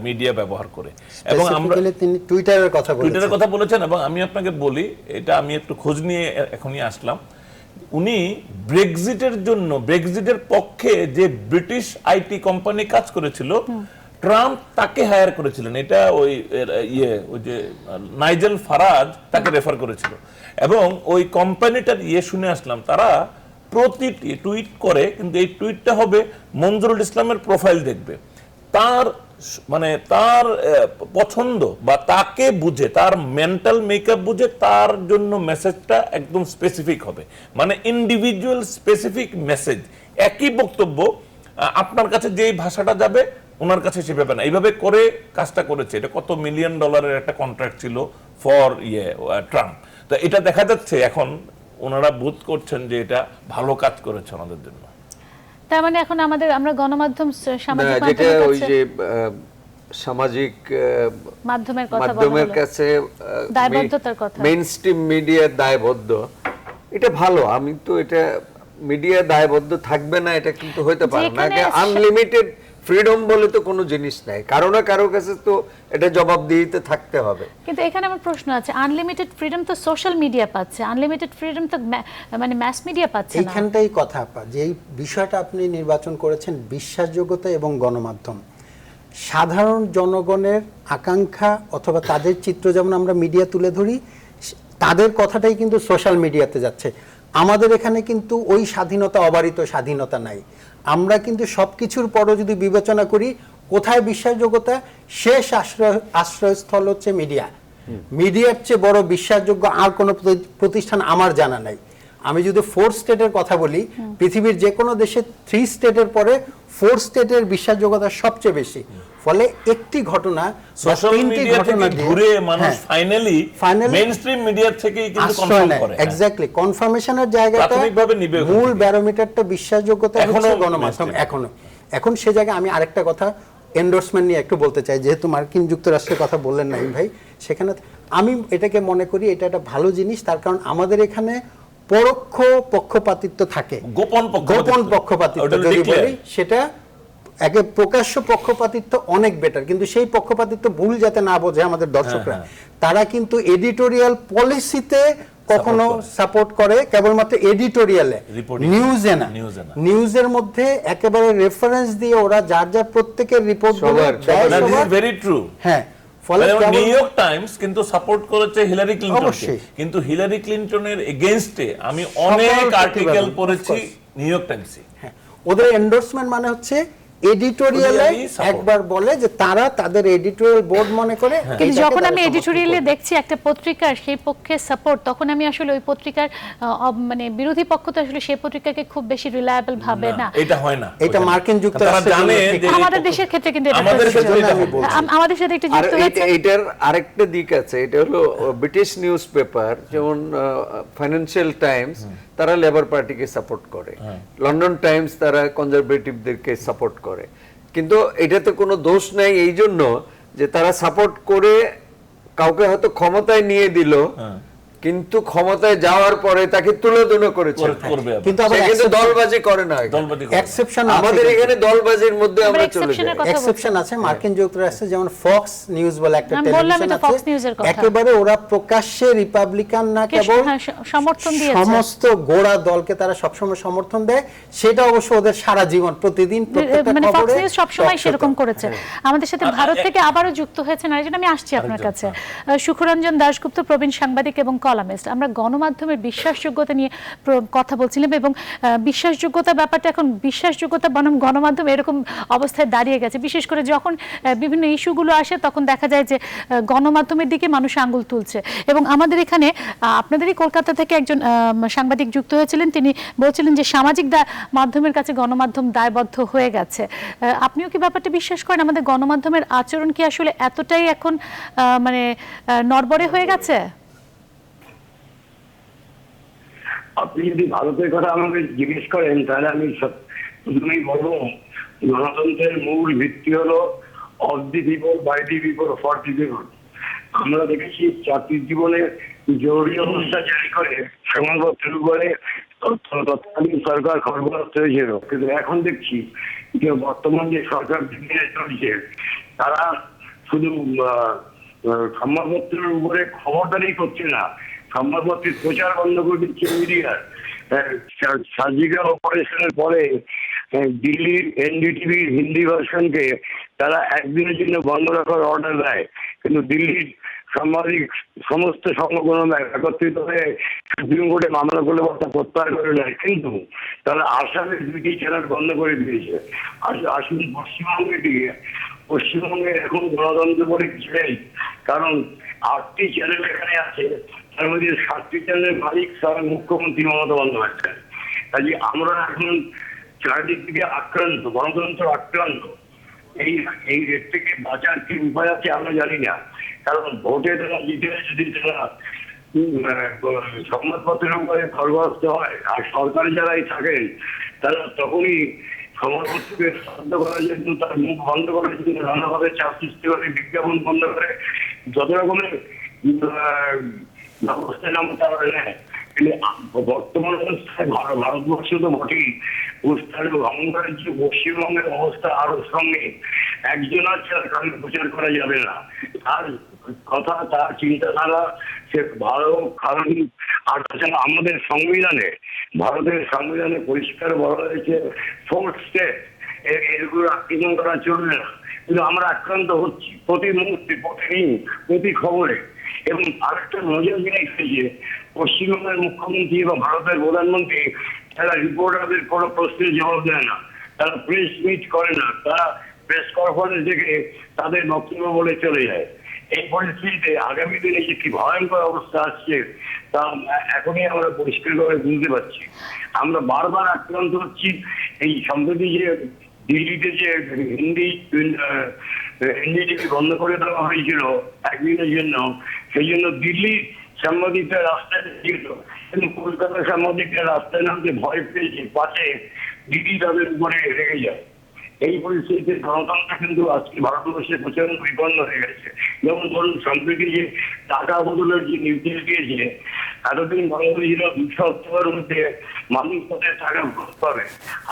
[SPEAKER 4] মিডিয়া ব্যবহার করে, এবং আমরা
[SPEAKER 6] তিনি টুইটারের কথা
[SPEAKER 4] বলেছেন। এবং আমি আপনাকে বলি, এটা আমি একটু খোঁজ নিয়ে এখনই আসলাম, উনি ব্রেক্সিটের জন্য, ব্রেক্সিটের পক্ষে যে ব্রিটিশ আইটি কোম্পানি কাজ করেছিল, ট্রাম্প তাকে হায়ার করেছিলেন। এটা ওই যে নাইজেল ফারাজ তাকে রেফার করেছিল, এবং ওই কোম্পানিটার শুনে আসলাম তারা প্রতিটি টুইট করে, কিন্তু এই টুইটটা হবে মঞ্জুরুল ইসলামের প্রোফাইল দেখবে, তার মানে তার পছন্দ বা তাকে বুঝে, তার মেন্টাল মেকআপ বুঝে তার জন্য মেসেজটা একদম স্পেসিফিক হবে, মানে ইন্ডিভিজুয়াল স্পেসিফিক মেসেজ। একই বক্তব্য আপনার কাছে যেই ভাষাটা যাবে ওনার কাছে সেভাবে না, এইভাবে করে কাজটা করেছে। এটা কত $1 মিলিয়ন একটা কন্ট্রাক্ট ছিল ফর ট্রাম্প। তো এটা দেখা যাচ্ছে এখন ওনারা বোধ করছেন যে এটা ভালো কাজ করেছে ওনাদের জন্য।
[SPEAKER 1] তার মানে এখন আমরা গণমাধ্যম সামাজিক
[SPEAKER 3] যেটা ওই যে সামাজিক মাধ্যমের কাছে
[SPEAKER 1] দায়বদ্ধতার কথা,
[SPEAKER 3] মেইনস্ট্রিম মিডিয়ার দায়বদ্ধ, এটা ভালো। আমি তো এটা মিডিয়া দায়বদ্ধ থাকবে না এটা কিন্তু হইতে পারে না। আনলিমিটেড ফ্রিডম বলে তো কোনো জিনিস নাই, কারো না কারো কাছে তো এটা জবাবদিহিতে থাকতে হবে।
[SPEAKER 1] কিন্তু এখানে আমার প্রশ্ন আছে, আনলিমিটেড ফ্রিডম তো সোশ্যাল মিডিয়া পাচ্ছে, আনলিমিটেড ফ্রিডম তো মানে মাস মিডিয়া পাচ্ছে না।
[SPEAKER 6] এইখানটাই কথা আপা, যে এই বিষয়টা আপনি নির্বাচন করেছেন বিশ্বাসযোগ্যতা এবং গণমাধ্যম। সাধারণ জনগণের আকাঙ্ক্ষা অথবা তাদের চিত্র যেমন আমরা মিডিয়া তুলে ধরি, তাদের কথাটাই কিন্তু সোশ্যাল মিডিয়াতে যাচ্ছে। আমাদের এখানে কিন্তু ওই স্বাধীনতা, অবারিত স্বাধীনতা নাই। আমরা কিন্তু সবকিছুর পরও যদি বিবেচনা করি কোথায় বিশ্বাসযোগ্যতা, শেষ আশ্রয়স্থল হচ্ছে মিডিয়া। মিডিয়ার চেয়ে বড় বিশ্বাসযোগ্য আর কোনো প্রতিষ্ঠান আমার জানা নাই। আমি যদি 4 স্টেটের কথা বলি, পৃথিবীর যে কোনো দেশে 3 স্টেটের পরে 4 স্টেটের বিশ্বাসযোগ্যতা সবচেয়ে বেশি। ফলে একটি ঘটনা,
[SPEAKER 4] সোশ্যাল মিডিয়া থেকে ঘুরে মানুষ ফাইনালি মেইনস্ট্রিম মিডিয়া থেকেই কিন্তু কনফার্ম করে।
[SPEAKER 6] এক্স্যাক্টলি, কনফার্মেশনের জায়গাটা
[SPEAKER 4] প্রাথমিকভাবে নিবে,
[SPEAKER 6] মূল ব্যারোমিটারটা বিশ্বাসযোগ্যতা হচ্ছে গণমাধ্যম। এখন সে জায়গায় আমি আরেকটা কথা এন্ডোর্সমেন্ট নিয়ে একটু বলতে চাই, যেহেতু মার্কিন যুক্তরাষ্ট্রের কথা বললেন নাইম ভাই, সেখানে আমি এটাকে মনে করি এটা একটা ভালো জিনিস। তার কারণ আমাদের এখানে পরোক্ষ পক্ষপাতিত্ব থাকে, গোপন পক্ষপাতিত্ব যদি বলি, সেটা একে প্রকাশ্য পক্ষপাতিত্ব অনেক বেটার। কিন্তু সেই পক্ষপাতিত্ব ভুল যাতে না বোঝে আমাদের দর্শকরা, তারা কিন্তু এডিটোরিয়াল পলিসিতে কখনো সাপোর্ট করে কেবলমাত্র এডিটোরিয়ালে, নিউজে না। নিউজের মধ্যে একেবারে রেফারেন্স দিয়ে ওরা যার যার প্রত্যেকের রিপোর্ট
[SPEAKER 4] ভেরি ট্রু।
[SPEAKER 6] হ্যাঁ,
[SPEAKER 4] ফলে নিউ ইয়র্ক টাইমস কিন্তু সাপোর্ট করেছে হিলারি ক্লিনটনকে, কিন্তু হিলারি ক্লিনটনের এগেইনস্টে আমি অনেক আর্টিকেল পড়েছি নিউ ইয়র্ক টাইমসে।
[SPEAKER 6] হ্যাঁ, ওদের এন্ডোর্সমেন্ট মানে হচ্ছে এডিটোরিয়ালে
[SPEAKER 4] আমি support।
[SPEAKER 6] একবার বলে যে তারা তাদের এডিটোরিয়াল বোর্ড মনে করে
[SPEAKER 1] কিন্তু
[SPEAKER 6] এটাকে
[SPEAKER 1] যখন
[SPEAKER 6] তারা
[SPEAKER 1] আমি
[SPEAKER 6] সমর্থন
[SPEAKER 1] এডিটোরিয়ালে
[SPEAKER 6] করবে।
[SPEAKER 1] দেখছি একটা পত্রিকার সেই পক্ষে সাপোর্ট, তখন আমি আসলে ওই পত্রিকার মানে বিরোধী পক্ষ তো আসলে সেই পত্রিকাকে খুব বেশি রিলায়েবল ভাবে না।
[SPEAKER 4] এটা হয় না
[SPEAKER 6] এটা
[SPEAKER 4] ওইখানে।
[SPEAKER 6] মার্কিন
[SPEAKER 4] তারা
[SPEAKER 6] যুক্তরাষ্ট্রের
[SPEAKER 4] জানে
[SPEAKER 6] জন্য ঠিক
[SPEAKER 4] যে
[SPEAKER 6] না।
[SPEAKER 1] আমাদের দেশের ক্ষেত্রে কিন্তু এটা
[SPEAKER 4] আমাদের
[SPEAKER 1] প্রযোজ্য।
[SPEAKER 4] ক্ষেত্রে এটা
[SPEAKER 6] আমি বলছি।
[SPEAKER 1] আমাদের সাথে একটু
[SPEAKER 3] আর
[SPEAKER 1] যুক্ত হয়েছে
[SPEAKER 3] এটার আরেকটা দিক আছে, এটা হলো ব্রিটিশ নিউজ পেপার যেমন ফাইন্যান্সিয়াল টাইমস তারা লেবার পার্টিকে সাপোর্ট করে, লন্ডন টাইমস তারা কনজারভেটিভদেরকে সাপোর্ট করে। কিন্তু এটাতে কোনো দোষ নাই এই জন্য যে তারা সাপোর্ট করে কাউকে হয়তো ক্ষমতায় নিয়ে দিল, কিন্তু ক্ষমতায় যাওয়ার পরে তাকে তুলোধুনো করেছে,
[SPEAKER 4] করবে আবার।
[SPEAKER 6] কিন্তু আবার
[SPEAKER 3] সে কিন্তু দলবাজি করে না এখানে।
[SPEAKER 4] দলবাজি করে।
[SPEAKER 6] এক্সেপশন
[SPEAKER 3] আমাদের এখানে দলবাজির মধ্যে
[SPEAKER 1] আমরা
[SPEAKER 3] আমরা চলে
[SPEAKER 1] exception
[SPEAKER 3] যাই।
[SPEAKER 1] এর কথা বলছি।
[SPEAKER 6] এক্সেপশন আছে মার্কিন যুক্তরাষ্ট্রে, যেমন ফক্স নিউজ বলে একটা
[SPEAKER 1] আমি বললাম
[SPEAKER 6] টেলিভিশন
[SPEAKER 1] এটা Fox
[SPEAKER 6] আছে,
[SPEAKER 1] News এর কথা।
[SPEAKER 6] একেবারে ওরা প্রকাশ্যে রিপাবলিকান না কেবল
[SPEAKER 1] হ্যাঁ, সমর্থন দিয়েছে।
[SPEAKER 6] সমস্ত গোড়া দলকে তারা সবসময় সমর্থন দেয়। সেটা অবশ্য ওদের সারা জীবন প্রতিদিন প্রত্যেকটা
[SPEAKER 1] মানে ফক্স
[SPEAKER 6] খবরে
[SPEAKER 1] নিউজ সবসময়
[SPEAKER 6] talk show
[SPEAKER 1] সেরকম
[SPEAKER 6] করে।
[SPEAKER 1] করেছে। আমাদের সাথে ভারত থেকে আবারও যুক্ত হয়েছেন আরেকজন, আমি আসছি আপনার কাছে। সুখরঞ্জন দাশগুপ্ত, প্রবীণ সাংবাদিক এবং কলামিস্ট। আমরা গণমাধ্যমের বিশ্বাসযোগ্যতা নিয়ে কথা বলছিলাম এবং বিশ্বাসযোগ্যতা ব্যাপারটা এখন বিশ্বাসযোগ্যতা বনাম গণমাধ্যম এরকম অবস্থায় দাঁড়িয়ে গেছে। বিশেষ করে যখন বিভিন্ন ইস্যুগুলো আসে তখন দেখা যায় যে গণমাধ্যমের দিকে মানুষ আঙ্গুল তুলছে। এবং আমাদের এখানে আপনাদেরই কলকাতা থেকে একজন সাংবাদিক যুক্ত হয়েছিলেন, তিনি বলছিলেন যে সামাজিক মাধ্যমের কাছে গণমাধ্যম দায়বদ্ধ হয়ে গেছে। আপনিও কি ব্যাপারটা বিশ্বাস করেন? আমাদের গণমাধ্যমের আচরণ কি আসলে এতটাই এখন মানে নড়বড়ে হয়ে গেছে?
[SPEAKER 8] আপনি যদি ভারতের কথা আমাকে জিজ্ঞেস করেন তাহলে আমি প্রথমেই বলবো গণতন্ত্রের মূল ভিত্তি হলো of the people, by the people, for the people. আমরা দেখেছি জাতির জীবনে জরুরি অবস্থা জারি করে সংবাদপত্রের উপরে তৎকালীন সরকার খবরগ্রস্ত হয়েছিল, কিন্তু এখন দেখছি যে বর্তমান যে সরকার চলছে তারা শুধু সংবাদপত্রের উপরে খবরদারি করছে না, সংবাদপত্রের প্রচার বন্ধ করে দিচ্ছে মিডিয়ার। সার্জিক্যাল অপারেশনের পরে দিল্লির এনডিটিভির হিন্দি ভার্সনকে তারা একদিনের জন্য বন্ধ রাখার অর্ডার দেয়, কিন্তু দিল্লির সাংবাদিক সমস্ত সংগঠন একত্রিত হয়ে সুপ্রিম কোর্টে মামলা করলে তা প্রত্যাহার করে নেয়, কিন্তু তারা আসামের 2টি চ্যানেল বন্ধ করে দিয়েছে। আসুন পশ্চিমবঙ্গের দিকে, পশ্চিমবঙ্গে এখন গণতন্ত্র বলে কিছু নেই, কারণ 8টি চ্যানেল এখানে আছে, তার মধ্যে 7টি চ্যানেলের মালিক স্বয়ং মুখ্যমন্ত্রী মমতা বন্দ্যোপাধ্যায়। কাজে আমরা এখন চারিদিক থেকে আক্রান্ত, গণতন্ত্র আক্রান্ত। এই এর থেকে বাঁচার কি উপায় আছে আমরা জানি না, কারণ ভোটে তারা জিতে যদি তারা সংবাদপত্রের উপরে খড়গহস্ত হয় আর সরকারে যারাই থাকেন তারা তখনই সংবাদপত্রকে বন্ধ করার জন্য, তার মুখ বন্ধ করার জন্য নানাভাবে চাপ সৃষ্টি করে, বিজ্ঞাপন বন্ধ করে যত রকমের ব্যবস্থা নাম তারা নেয়। কিন্তু বর্তমান অবস্থায় ভারতবর্ষ তো বটেই, অঙ্গের যে পশ্চিমবঙ্গের অবস্থা আরো সঙ্গে একজন আছে কারণ প্রচার করা যাবে না, তার কথা তার চিন্তাধারা সে ভালো কারণ। আর তাছাড়া আমাদের সংবিধানে, ভারতের সংবিধানে পরিষ্কার বলা হয়েছে 4th স্টেপ, এগুলো আক্রমণ করা চলবে না, কিন্তু আমরা আক্রান্ত হচ্ছি প্রতি মুহূর্তে, প্রতিদিন, প্রতি খবরে। এবং আরেকটা মজার জিনিস হয়েছে, পশ্চিমবঙ্গের মুখ্যমন্ত্রী এবং ভারতের প্রধানমন্ত্রী তারা রিপোর্টারদের কোনো প্রশ্নের জবাব দেয় না, তারা প্রেস মিট করে না, তারা প্রেস কনফারেন্স থেকে তাদের বক্তব্য বলে চলে যায়। এই পরিস্থিতিতে আগামী দিনে যে কি ভয়ঙ্কর অবস্থা আসছে তা এখনই আমরা পরিষ্কারভাবে বুঝতে পারছি। আমরা বারবার আক্রান্ত হচ্ছি। এই সম্প্রতি যে দিল্লিতে যে এনডিটিভি বন্ধ করে দেওয়া হয়েছিল একদিনের জন্য, সেই জন্য দিল্লি সাংবাদিকরা রাস্তায় ছিল, কিন্তু কলকাতার সাংবাদিকরা রাস্তায় নামতে ভয় পেয়েছে, পাশে দিদি তাদের উপরে রেগে যায়। এই পরিস্থিতিতে গণতন্ত্র কিন্তু আজকে ভারতবর্ষে প্রচন্ড বিপন্ন হয়ে গেছে। যেমন ধরুন সম্প্রতি যে টাকা বদলের যে নির্দেশ দিয়েছে, এতদিন বলা হয়েছিল 2 সপ্তাহের মধ্যে মানুষ তাদের টাকা ফেরত পাবে।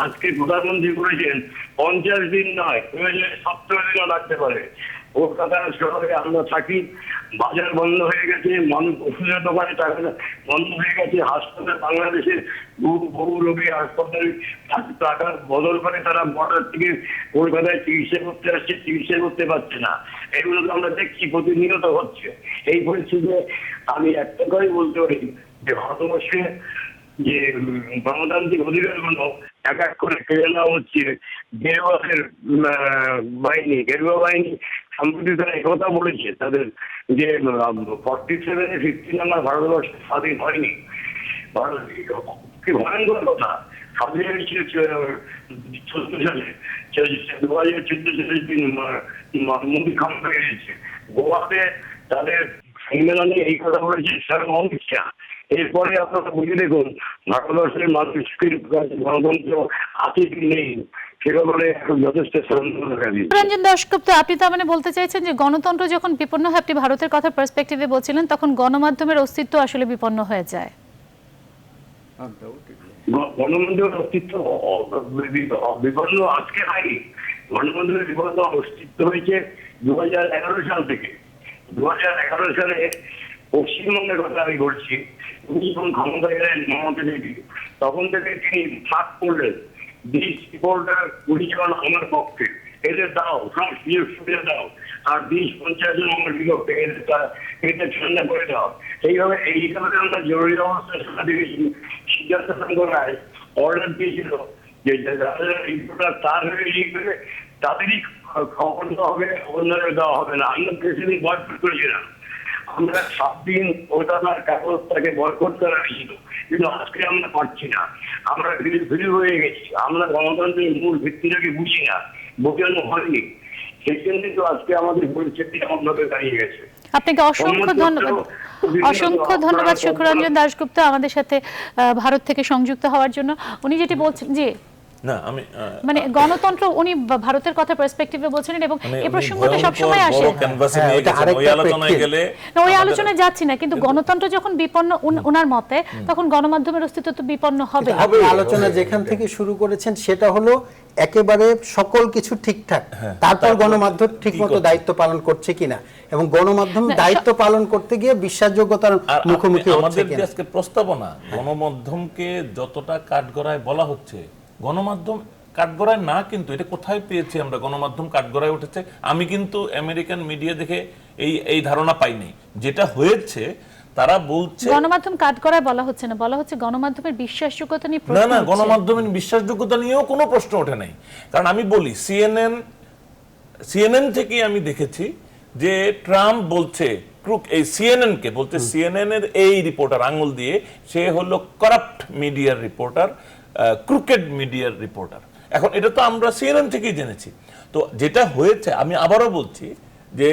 [SPEAKER 8] আজকে প্রধানমন্ত্রী বলেছেন 50 দিন নয়, প্রয়োজনে 70 দিনও লাগতে পারে। কলকাতা শহরে আমরা থাকি, বাজার বন্ধ হয়ে গেছে, মানুষ ওষুধের দোকানে টাকা বন্ধ হয়ে গেছে, হাসপাতাল বাংলাদেশে বহু রোগী হাসপাতালে টাকা বদল করে তারা বর্ডার থেকে কলকাতায় চিকিৎসা করতে আসছে, চিকিৎসা করতে পারছে না। এগুলো তো আমরা দেখছি প্রতিনিয়ত হচ্ছে। এই পরিস্থিতিতে আমি একটা কথাই বলতে পারি যে ভারতবর্ষে যে গণতান্ত্রিক অধিকারগুলো এক এক করে কেড়ে নেওয়া হচ্ছে। গেরুয়া বাহিনী সম্প্রতি তারা একথা বলেছে তাদের যে 47-50 নাম্বার ভারতবর্ষ স্বাধীন হয়নি। কি ভয়ঙ্কর কথা। স্বাধীন হয়েছিল 14 সালে, 2014 সালে মোদী ক্ষমতা এসেছে। গোয়াতে তাদের সম্মেলনে এই কথা বলেছে স্যার অমিত শাহ। এরপরে আপনারা বুঝে দেখুন ভারতবর্ষের মানুষের গণতন্ত্র আছে কি নেই সেটা বলে যথেষ্ট সন্দেহ দেখা দিয়েছে।
[SPEAKER 1] রঞ্জন দাশগুপ্ত, আপনি তার মানে বলতে চাইছেন যে গণতন্ত্র যখন বিপন্ন হয়, আপনি ভারতের কথা পার্সপেক্টিভে বলছিলেন, তখন গণমাধ্যমের অস্তিত্ব আসলে বিপন্ন হয়ে যায়।
[SPEAKER 8] গণমাধ্যমের অস্তিত্ব বিপন্ন আজকে হয়নি। গণমাধ্যমের বিপন্ন অস্তিত্ব হয়েছে 2011 সাল থেকে। 2011 সালে পশ্চিমবঙ্গের কথা আমি বলছি, উনি যখন ক্ষমতায় গেলেন মমতা দেবী, তখন থেকে তিনি ফাঁক করলেন দিস রিপোর্টার উনি যখন আমার পক্ষে, এদের দাও সব সুযোগ সুবিধা দাও, আর 20-50 জন আমার বিপক্ষে, এদের ঠান্ডা করে দাও। এইভাবে আমরা জরুরি অবস্থায় সিদ্ধান্ত রায় অর্ডার দিয়েছিল যে যারা রিপোর্টার তার হয়ে লিখবে তাদেরই খবর দেওয়া হবে, অন্যদের দেওয়া হবে না। আমরা প্রেসিডেন্ট বয়কট করেছিলাম। আমরা 7 দিন ওটার কাগজ তাকে বয়কট করা হয়েছিল, কিন্তু আজকে আমরা পারছি না। আমরা ফিরে হয়ে গেছি। আমরা গণতন্ত্রের মূল ভিত্তিটাকে বুঝি না, বোঝানো হয়নি। সেই জন্য তো আজকে আমাদের পরিস্থিতি এমনভাবে দাঁড়িয়ে গেছে।
[SPEAKER 1] আপনাকে অসংখ্য ধন্যবাদ, অসংখ্য ধন্যবাদ শুক্ররঞ্জন দাশগুপ্ত আমাদের সাথে ভারত থেকে সংযুক্ত হওয়ার জন্য। উনি যেটি বলছেন যে
[SPEAKER 4] না আমি
[SPEAKER 1] মানে গণতন্ত্র, উনি ভারতের কথা পার্সপেক্টিভে বলছেন এবং এই প্রসঙ্গটা সবসময় আসে। ওই আলোচনায় যাচ্ছি না, কিন্তু গণতন্ত্র যখন বিপন্ন ওনার মতে, তখন গণমাধ্যমের অস্তিত্ব তো বিপন্ন হবে।
[SPEAKER 6] আলোচনা যেখান থেকে শুরু করেছেন সেটা হলো একেবারে সকল কিছু ঠিকঠাক, তারপর গণমাধ্যম ঠিকমতো দায়িত্ব পালন করছে কিনা, এবং গণমাধ্যম দায়িত্ব পালন করতে গিয়ে বিশ্বাসযোগ্যতার মুখোমুখি হচ্ছে কিনা।
[SPEAKER 4] আজকে প্রস্তাবনা গণমাধ্যমকে যতটা কাঠগড়ায় বলা হচ্ছে, গণমাধ্যম কাঠগড়ায় না, কিন্তু এটা কোথায় পেয়েছি আমরা গণমাধ্যম কাঠগড়ায় উঠেছে? আমি কিন্তু আমেরিকান মিডিয়া দেখে এই ধারণা পাইনি। যেটা হয়েছে তারা বলছে
[SPEAKER 1] গণমাধ্যম কাঠগড়ায় বলা হচ্ছে না, বলা হচ্ছে গণমাধ্যমের বিশ্বাসযোগ্যতা নিয়ে প্রশ্ন।
[SPEAKER 4] না, গণমাধ্যমের বিশ্বাসযোগ্যতা নিয়েও কোনো প্রশ্ন ওঠে নাই। কারণ আমি বলি সিএনএন থেকে আমি দেখেছি যে ট্রাম্প বলছে, এই সিএনএন কে বলছে, সিএনএন এর এই রিপোর্টার আঙুল দিয়ে সে হলো করাপ্ট মিডিয়ার রিপোর্টার, ক্রুকেড মিডিয়ার রিপোর্টার। এখন এটা তো আমরা সিএনএন থেকেই জেনেছি। তো যেটা হয়েছে, আমি আবারও বলছি যে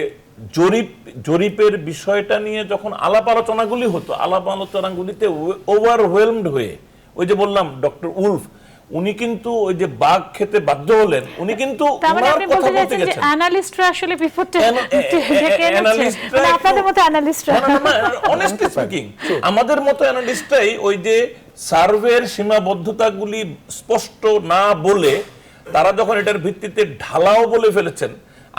[SPEAKER 4] জরিপের বিষয়টা নিয়ে যখন আলাপ আলোচনাগুলি হতো, আলাপ আলোচনাগুলিতে ওভারওয়েলমড হয়ে, ওই যে বললাম ডক্টর উলফ, উনি কিন্তু ওই যে বাঘ খেতে বাধ্য হলেন, উনি কিন্তু ওনার কথা বলতে গেছেন।
[SPEAKER 1] অ্যানালিস্টরা আসলে বিপদটা ঢেকে এনেছে, আপনাদের মতো অ্যানালিস্টরা।
[SPEAKER 4] অনেস্টলি স্পিকিং, আমাদের মতো অ্যানালিস্টরাই ওই যে সার্ভের সীমাবদ্ধতাগুলি স্পষ্ট না বলে তারা যখন এটার ভিত্তিতে ঢালাও বলে ফেলেছেন।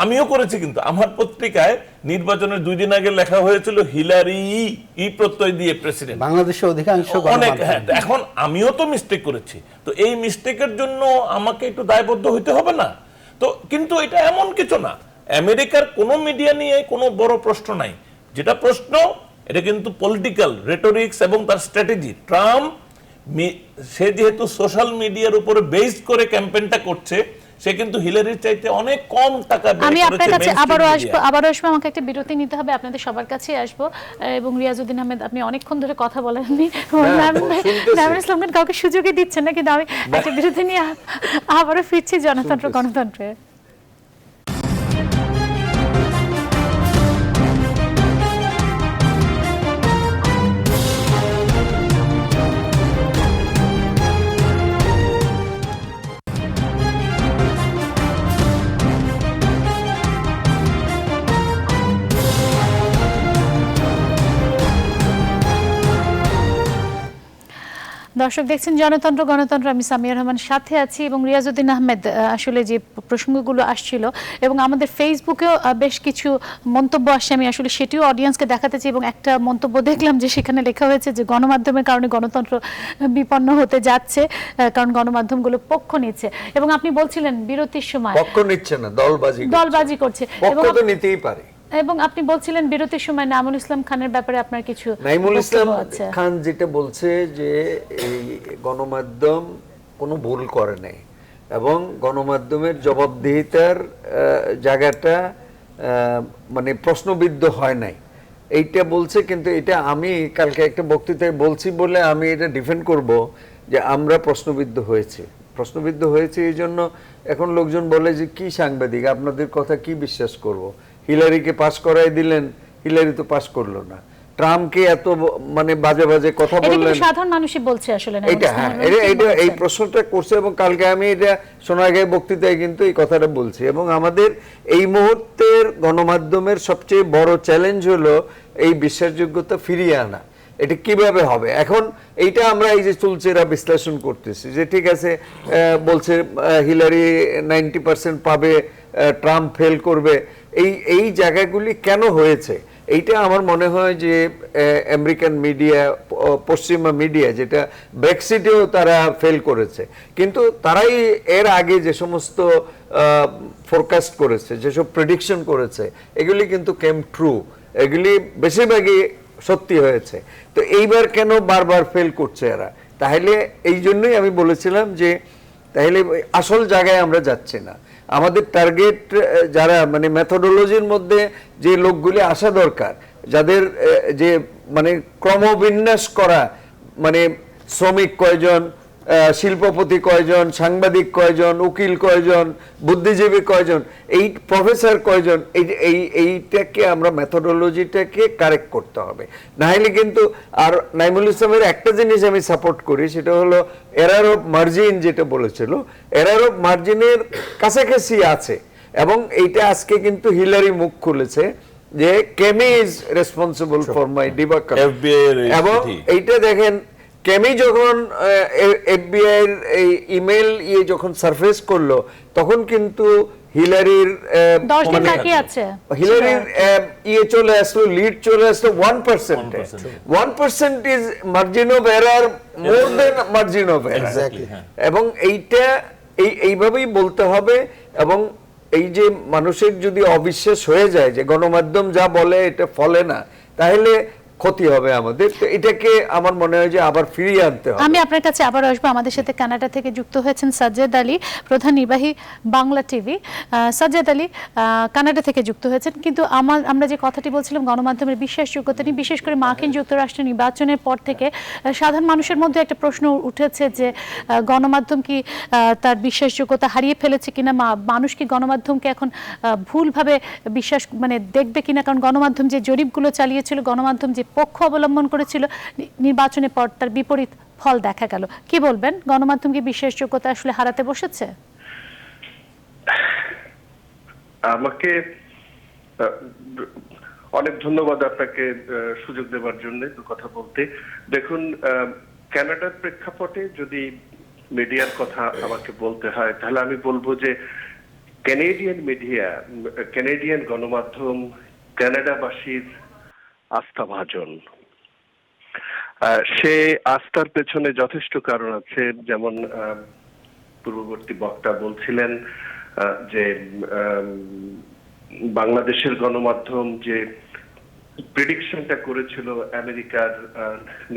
[SPEAKER 4] আমিও করেছি, কিন্তু আমার পত্রিকায় নির্বাচনের 2 দিন আগে লেখা হয়েছিল হিলারি প্রত্যয় দিয়ে প্রেসিডেন্ট।
[SPEAKER 6] বাংলাদেশের অধিকাংশ
[SPEAKER 4] অনেক, এখন আমিও তো মিস্টেক করেছি, তো এই মিস্টেকের জন্য আমাকে একটু দায়বদ্ধ হইতে হবে না তো? কিন্তু এটা এমন কিছু না, আমেরিকার কোনো মিডিয়া নিয়ে কোনো বড় প্রশ্ন নাই। যেটা প্রশ্ন, এটা কিন্তু পলিটিক্যাল রেটরিক্স এবং তার স্ট্র্যাটেজি। ট্রাম্প সে যেহেতু সোশ্যাল মিডিয়ার উপরে বেস করে ক্যাম্পেইনটা করছে, সে কিন্তু হিলারির চাইতে অনেক কম টাকা ব্যয় করেছে।
[SPEAKER 1] আমি আপনার কাছে আবারও আসবো, আমাকে একটা বিরতি নিতে হবে, আপনাদের সবার কাছে আসবো। এবং রিয়াজউদ্দিন আহমেদ, আপনি অনেকক্ষণ ধরে কথা বলেননি, ইসলাম কাউকে সুযোগই দিচ্ছেন না, কিন্তু আমি একটা বিরতি নিয়ে আবারও ফিরছি জনতন্ত্র গণতন্ত্রে। দর্শক দেখছেন জনতন্ত্র গণতন্ত্র, আমি সামিয়া রহমান সাথে আছি এবং রিয়াজউদ্দিন আহমেদ। আসলে যে প্রসঙ্গগুলো আসছিল এবং আমাদের ফেসবুকেও বেশ কিছু মন্তব্য আসছে, আমি আসলে সেটিও অডিয়েন্সকে দেখাতে চাই। এবং একটা মন্তব্য দেখলাম যে সেখানে লেখা হয়েছে যে গণমাধ্যমের কারণে গণতন্ত্র বিপন্ন হতে যাচ্ছে, কারণ গণমাধ্যমগুলো পক্ষ নিচ্ছে। এবং আপনি বলছিলেন বিরতির সময়
[SPEAKER 3] পক্ষ নিচ্ছে না, দলবাজি করছে। পক্ষ তো নিতেই পারে।
[SPEAKER 1] এবং আপনি বলছিলেন বিরতির সময় নাইমুল ইসলাম খানের ব্যাপারে আপনার কিছু।
[SPEAKER 3] নাইমুল ইসলাম খান যেটা বলছে যে এই গণমাধ্যম কোনো ভুল করে নাই এবং গণমাধ্যমের জবাবদিহিতার জায়গাটা মানে প্রশ্নবিদ্ধ হয় নাই এইটা বলছে। কিন্তু এটা আমি কালকে একটা বক্তৃতায় বলছি বলে আমি এটা ডিফেন্ড করব যে আমরা প্রশ্নবিদ্ধ হয়েছি এই জন্য এখন লোকজন বলে যে কি সাংবাদিক, আপনাদের কথা কি বিশ্বাস করব। হিলারিকে পাস করাই দিলেন, হিলারি তো পাস করলো না। ট্রাম্পকে এত মানে বাজে বাজে কথা বললেন,
[SPEAKER 1] সাধারণ মানুষই বলছে আসলে না
[SPEAKER 3] এটা হ্যাঁ এটা এই প্রশ্নটা করছে এবং কালকে আমি এটা সোনারগাঁও বক্তৃতায় কিন্তু এই কথাটা বলছি। এবং আমাদের এই মুহূর্তের গণমাধ্যমের সবচেয়ে বড় চ্যালেঞ্জ হলো এই বিশ্বাসযোগ্যতা ফিরিয়ে আনা। এটা কিভাবে হবে এখন এইটা আমরা এই যে চলছেরা বিশ্লেষণ করতেছি যে ঠিক আছে বলছে হিলারি 90% পাবে, ট্রাম্প ফেল করবে, এই জায়গাগুলি কেন হয়েছে এইটা আমার মনে হয় যে আমেরিকান মিডিয়া, পশ্চিমা মিডিয়া, যেটা ব্রেক্সিটেও তারা ফেল করেছে, কিন্তু তারাই এর আগে যে সমস্ত ফোরকাস্ট করেছে, যেসব প্রেডিকশন করেছে, এগুলি কিন্তু কেম ট্রু, এগুলি বেশিরভাগই সত্যি হয়েছে। তো এইবার কেন বারবার ফেল করছে এরা? তাহলে এই জন্যই আমি বলেছিলাম যে তাহলে আসল জায়গায় আমরা যাচ্ছি না। আমাদের টার্গেট যারা মানে মেথোডোলজির মধ্যে যে লোকগুলি আসা দরকার, যাদের যে মানে ক্রমবিন্যাস করা, মানে শ্রমিক কয়জন, শিল্পপতি কয়জন, সাংবাদিক কয়জন, উকিল কয়জন, বুদ্ধিজীবী কয়জন, এই প্রফেসর কয়জন, এইটাকে আমরা মেথোডোলজিটাকে কারেক্ট করতে হবে। না হলে কিন্তু আর নাইমুল ইসলামের একটা জিনিস আমি সাপোর্ট করি, সেটা হলো এরার অফ মার্জিন, যেটা বলেছিল এরার অফ মার্জিনের কাছাকাছি আছে। এবং এইটা আজকে কিন্তু হিলারি মুখ খুলেছে যে কেমি ইজ রেসপন্সিবল ফর মাই ডিবাকল, এবং এইটা দেখেন কেমি যখন এফবিআই এর এই ইমেল যখন সারফেস করলো তখন কিন্তু হিলারির
[SPEAKER 1] 10 দিন বাকি আছে,
[SPEAKER 3] হিলারির চলে আসলো, লিড চলে আসলো 1%। 1% is margin of error more than margin of error. এবং এইটা এইভাবেই বলতে হবে। এবং এই যে মানুষের যদি অবিশ্বাস হয়ে যায় যে গণমাধ্যম যা বলে এটা ফলে না, তাহলে ক্ষতি হবে আমাদের। তো এটাকে আমার মনে হয় যে আবার ফিরিয়ে আনতে হবে।
[SPEAKER 1] আমি আপনার কাছে আবার আসবো। আমাদের সাথে কানাডা থেকে যুক্ত হয়েছেন সাজ্জাদ আলী, প্রধান নির্বাহী বাংলা টিভি। সাজ্জাদ আলী কানাডা থেকে যুক্ত হয়েছেন, কিন্তু আমরা যে কথাটি বলছিলাম গণমাধ্যমের বিশ্বাসযোগ্যতা নিয়ে, বিশেষ করে মার্কিন যুক্তরাষ্ট্রের নির্বাচনের পর থেকে সাধারণ মানুষের মধ্যে একটা প্রশ্ন উঠেছে যে গণমাধ্যম কি তার বিশ্বাসযোগ্যতা হারিয়ে ফেলেছে কিনা, মানুষ কি গণমাধ্যমকে এখন ভুলভাবে বিশ্বাস মানে দেখবে কিনা। কারণ গণমাধ্যম যে জরিপগুলো চালিয়েছিল, গণমাধ্যম যে পক্ষ অবলম্বন করেছিল, নির্বাচনের পর তার বিপরীত ফল দেখা গেল। কি বলবেন, গণমাধ্যম কি বিশ্বাসযোগ্যতা আসলে হারাতে বসেছে?
[SPEAKER 9] আমাকে অনেক ধন্যবাদ আপনাকে সুযোগ দেওয়ার জন্য কথা বলতে। দেখুন, কানাডার প্রেক্ষাপটে যদি মিডিয়ার কথা আমাকে বলতে হয়, তাহলে আমি বলবো যে ক্যানাডিয়ান মিডিয়া, ক্যানাডিয়ান গণমাধ্যম কানাডাবাসীর আস্থাভাজন। সে আস্থার পেছনে যথেষ্ট কারণ আছে। যেমন পূর্ববর্তী বক্তা বলছিলেন যে বাংলাদেশের গণমাধ্যম যে প্রেডিকশনটা করেছিল আমেরিকার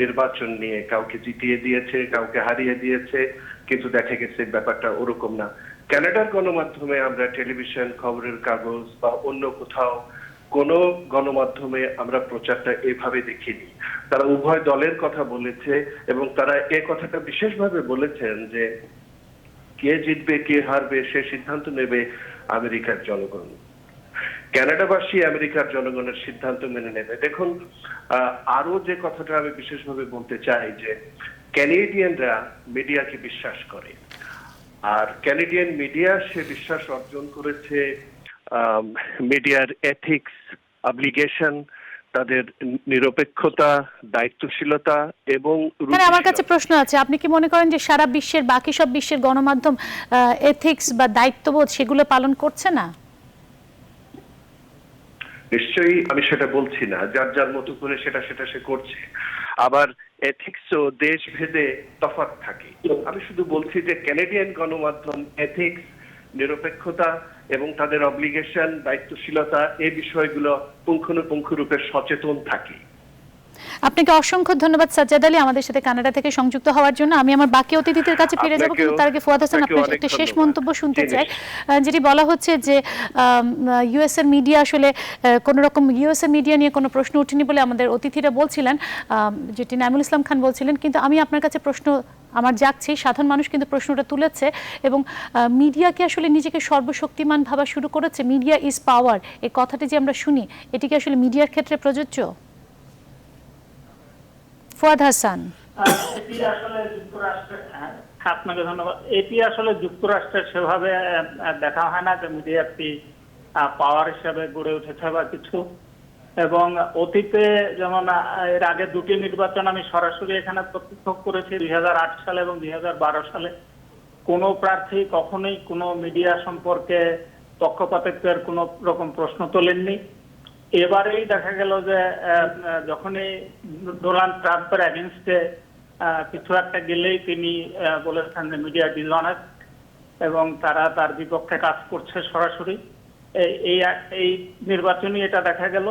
[SPEAKER 9] নির্বাচন নিয়ে, কাউকে জিতিয়ে দিয়েছে, কাউকে হারিয়ে দিয়েছে, কিন্তু দেখা গেছে ব্যাপারটা ওরকম না। কানাডার গণমাধ্যমে আমরা টেলিভিশন, খবরের কাগজ বা অন্য কোথাও কোন গণমাধ্যমে আমরা প্রচারটা এভাবে দেখিনি। তারা উভয় দলের কথা বলেছে এবং তারা এ কথাটা বিশেষভাবে বলেছেন যে কে জিতবে কে হারবে সে সিদ্ধান্ত নেবে আমেরিকার জনগণ। কানাডাবাসী আমেরিকার জনগণের সিদ্ধান্ত মেনে নেবে। দেখুন, আরো যে কথাটা আমি বিশেষভাবে বলতে চাই যে ক্যানেডিয়ানরা মিডিয়াকে বিশ্বাস করে, আর ক্যানেডিয়ান মিডিয়া সে বিশ্বাস অর্জন করেছে মিডিয়ার এথিক্স, অব্লিগেশন, তাদের নিরপেক্ষতা, দায়িত্বশীলতা এবং
[SPEAKER 1] আমার কাছে প্রশ্ন আছে, আপনি কি মনে করেন যে সারা বিশ্বের বাকি সব বিশ্বের গণমাধ্যম এথিক্স বা দায়িত্ববোধ সেগুলো পালন করছে না?
[SPEAKER 9] নিশ্চয়ই আমি সেটা বলছি না, যার যার মতো করে সেটা সে করছে। আবার এথিক্সও দেশ ভেদে তফাৎ থাকে। আমি শুধু বলছি যে ক্যানাডিয়ান গণমাধ্যম এথিক্স, নিরপেক্ষতা এবং তাদের অব্লিগেশন, দায়িত্বশীলতা, এই বিষয়গুলো পুঙ্খানুপুঙ্খ রূপে সচেতন থাকে।
[SPEAKER 1] আপনাকে অসংখ্য ধন্যবাদ সাজ্জাদ আলী আমাদের সাথে কানাডা থেকে সংযুক্ত হওয়ার জন্য। আমি আমার বাকি অতিথিদের কাছে ফিরে যাব, কিন্তু তার আগে ফুয়াদ হাসান আপনার একটা শেষ মন্তব্য শুনতে চাই, যেটি বলা হচ্ছে যে ইউএস এর মিডিয়া আসলে কোন রকম ইউএস এর মিডিয়া নিয়ে কোনো প্রশ্ন উঠেনি বলে আমাদের অতিথিরা বলছিলেন, যেটি নাইমুল ইসলাম খান বলছিলেন। কিন্তু আমি আপনার কাছে প্রশ্ন আমার যাচ্ছি, সাধারণ মানুষ কিন্তু প্রশ্নটা তুলেছে, এবং মিডিয়াকে আসলে নিজেকে সর্বশক্তিমান ভাবা শুরু করেছে। মিডিয়া ইজ পাওয়ার, এই কথাটি যে আমরা শুনি, এটি কি আসলে মিডিয়ার ক্ষেত্রে প্রযোজ্য? ফুয়াদ হাসান।
[SPEAKER 5] এটি আসলে যুক্তরাষ্ট্রের, আপনাকে ধন্যবাদ। এটি আসলে যুক্তরাষ্ট্রের সেভাবে দেখা হয় না যে মিডিয়া একটি পাওয়ার হিসাবে গড়ে উঠেছে বা কিছু। এবং অতীতে যেমন এর আগে দুটি নির্বাচন আমি সরাসরি এখানে প্রত্যক্ষ করেছি, 2008 সালে এবং 2012 সালে। কোনো প্রার্থী কখনোই কোনো মিডিয়া সম্পর্কে পক্ষপাতিত্বের কোনো রকম প্রশ্ন তোলেননি। এবারেই দেখা গেল যে যখনই ডোনাল্ড ট্রাম্পের এগেনস্টে কিছু একটা গেলেই তিনি বলেছেন যে মিডিয়া ডিসঅনেস্ট এবং তারা তার বিপক্ষে কাজ করছে সরাসরি। এই নির্বাচনই এটা দেখা গেল।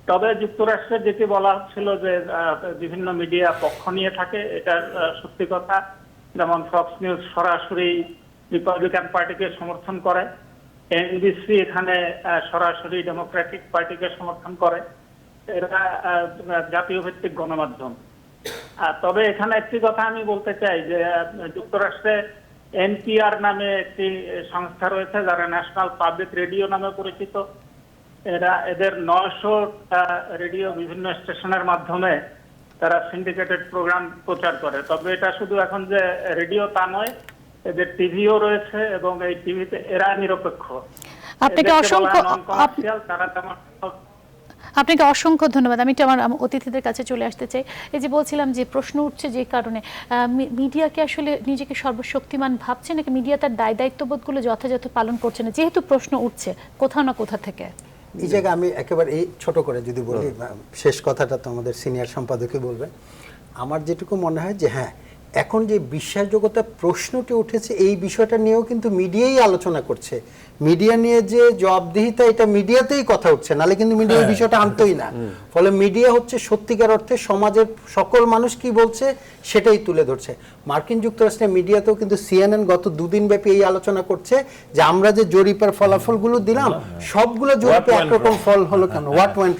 [SPEAKER 5] তবে যুক্তরাষ্ট্রের যেটি বলা হচ্ছিল যে বিভিন্ন মিডিয়া পক্ষ নিয়ে থাকে, এটা সত্যি কথা। যেমন ফক্স নিউজ সরাসরি রিপাবলিকান পার্টিকে সমর্থন করে, এনবিসি এখানে সরাসরি ডেমোক্রেটিক পার্টিকে সমর্থন করে। এরা জাতীয় ভিত্তিক গণমাধ্যম। তবে এখানে একটি কথা আমি বলতে চাই যে যুক্তরাষ্ট্রে এনপিআর নামে একটি সংস্থা রয়েছে যারা ন্যাশনাল পাবলিক রেডিও নামে পরিচিত। এদের 900 রেডিও বিভিন্ন স্টেশনের মাধ্যমে তারা সিন্ডিকেটেড প্রোগ্রাম প্রচার করে। তবে এটা শুধু এখন যে রেডিও তা নয়, এদের টিভিও রয়েছে এবং এই টিভিতে এরা নিরপেক্ষ।
[SPEAKER 1] আপনাকে অসংখ্য ধন্যবাদ। আমি আমার অতিথিদের কাছে চলে আসতে চাই। এই যে বলছিলাম যে প্রশ্ন উঠছে যে কারণে, মিডিয়াকে আসলে নিজেকে সর্বশক্তিমান ভাবছে নাকি মিডিয়া তার দায়িত্ববোধগুলো যথাযথ পালন করছে না, যেহেতু প্রশ্ন উঠছে কোথাও না কোথা থেকে?
[SPEAKER 6] এই জায়গায় আমি একেবারে এই ছোট করে যদি বলি, শেষ কথাটা তো আমাদের সিনিয়র সম্পাদকই বলবেন। আমার যেটুকু মনে হয় যে হ্যাঁ, এখন যে বিশ্বাসযোগ্যতা প্রশ্নটি উঠেছে এই বিষয়টা নিয়েও কিন্তু মিডিয়াই আলোচনা করছে। মিডিয়া নিয়ে যে জবাবদিহিতা, এটা মিডিয়াতেই কথা উঠছে, নাহলে কিন্তু মিডিয়া এই বিষয়টা আনতোই না। ফলে মিডিয়া হচ্ছে সত্যিকার অর্থে সমাজের সকল মানুষ কি বলছে সেটাই তুলে ধরছে। মার্কিন যুক্তরাষ্ট্রের মিডিয়াতেও কিন্তু সিএনএন গত 2 দিন ব্যাপী এই আলোচনা করছে যে আমরা যে জরিপের ফলাফলগুলো দিলাম সবগুলো জরিপে একরকম ফল হলো কেন, what went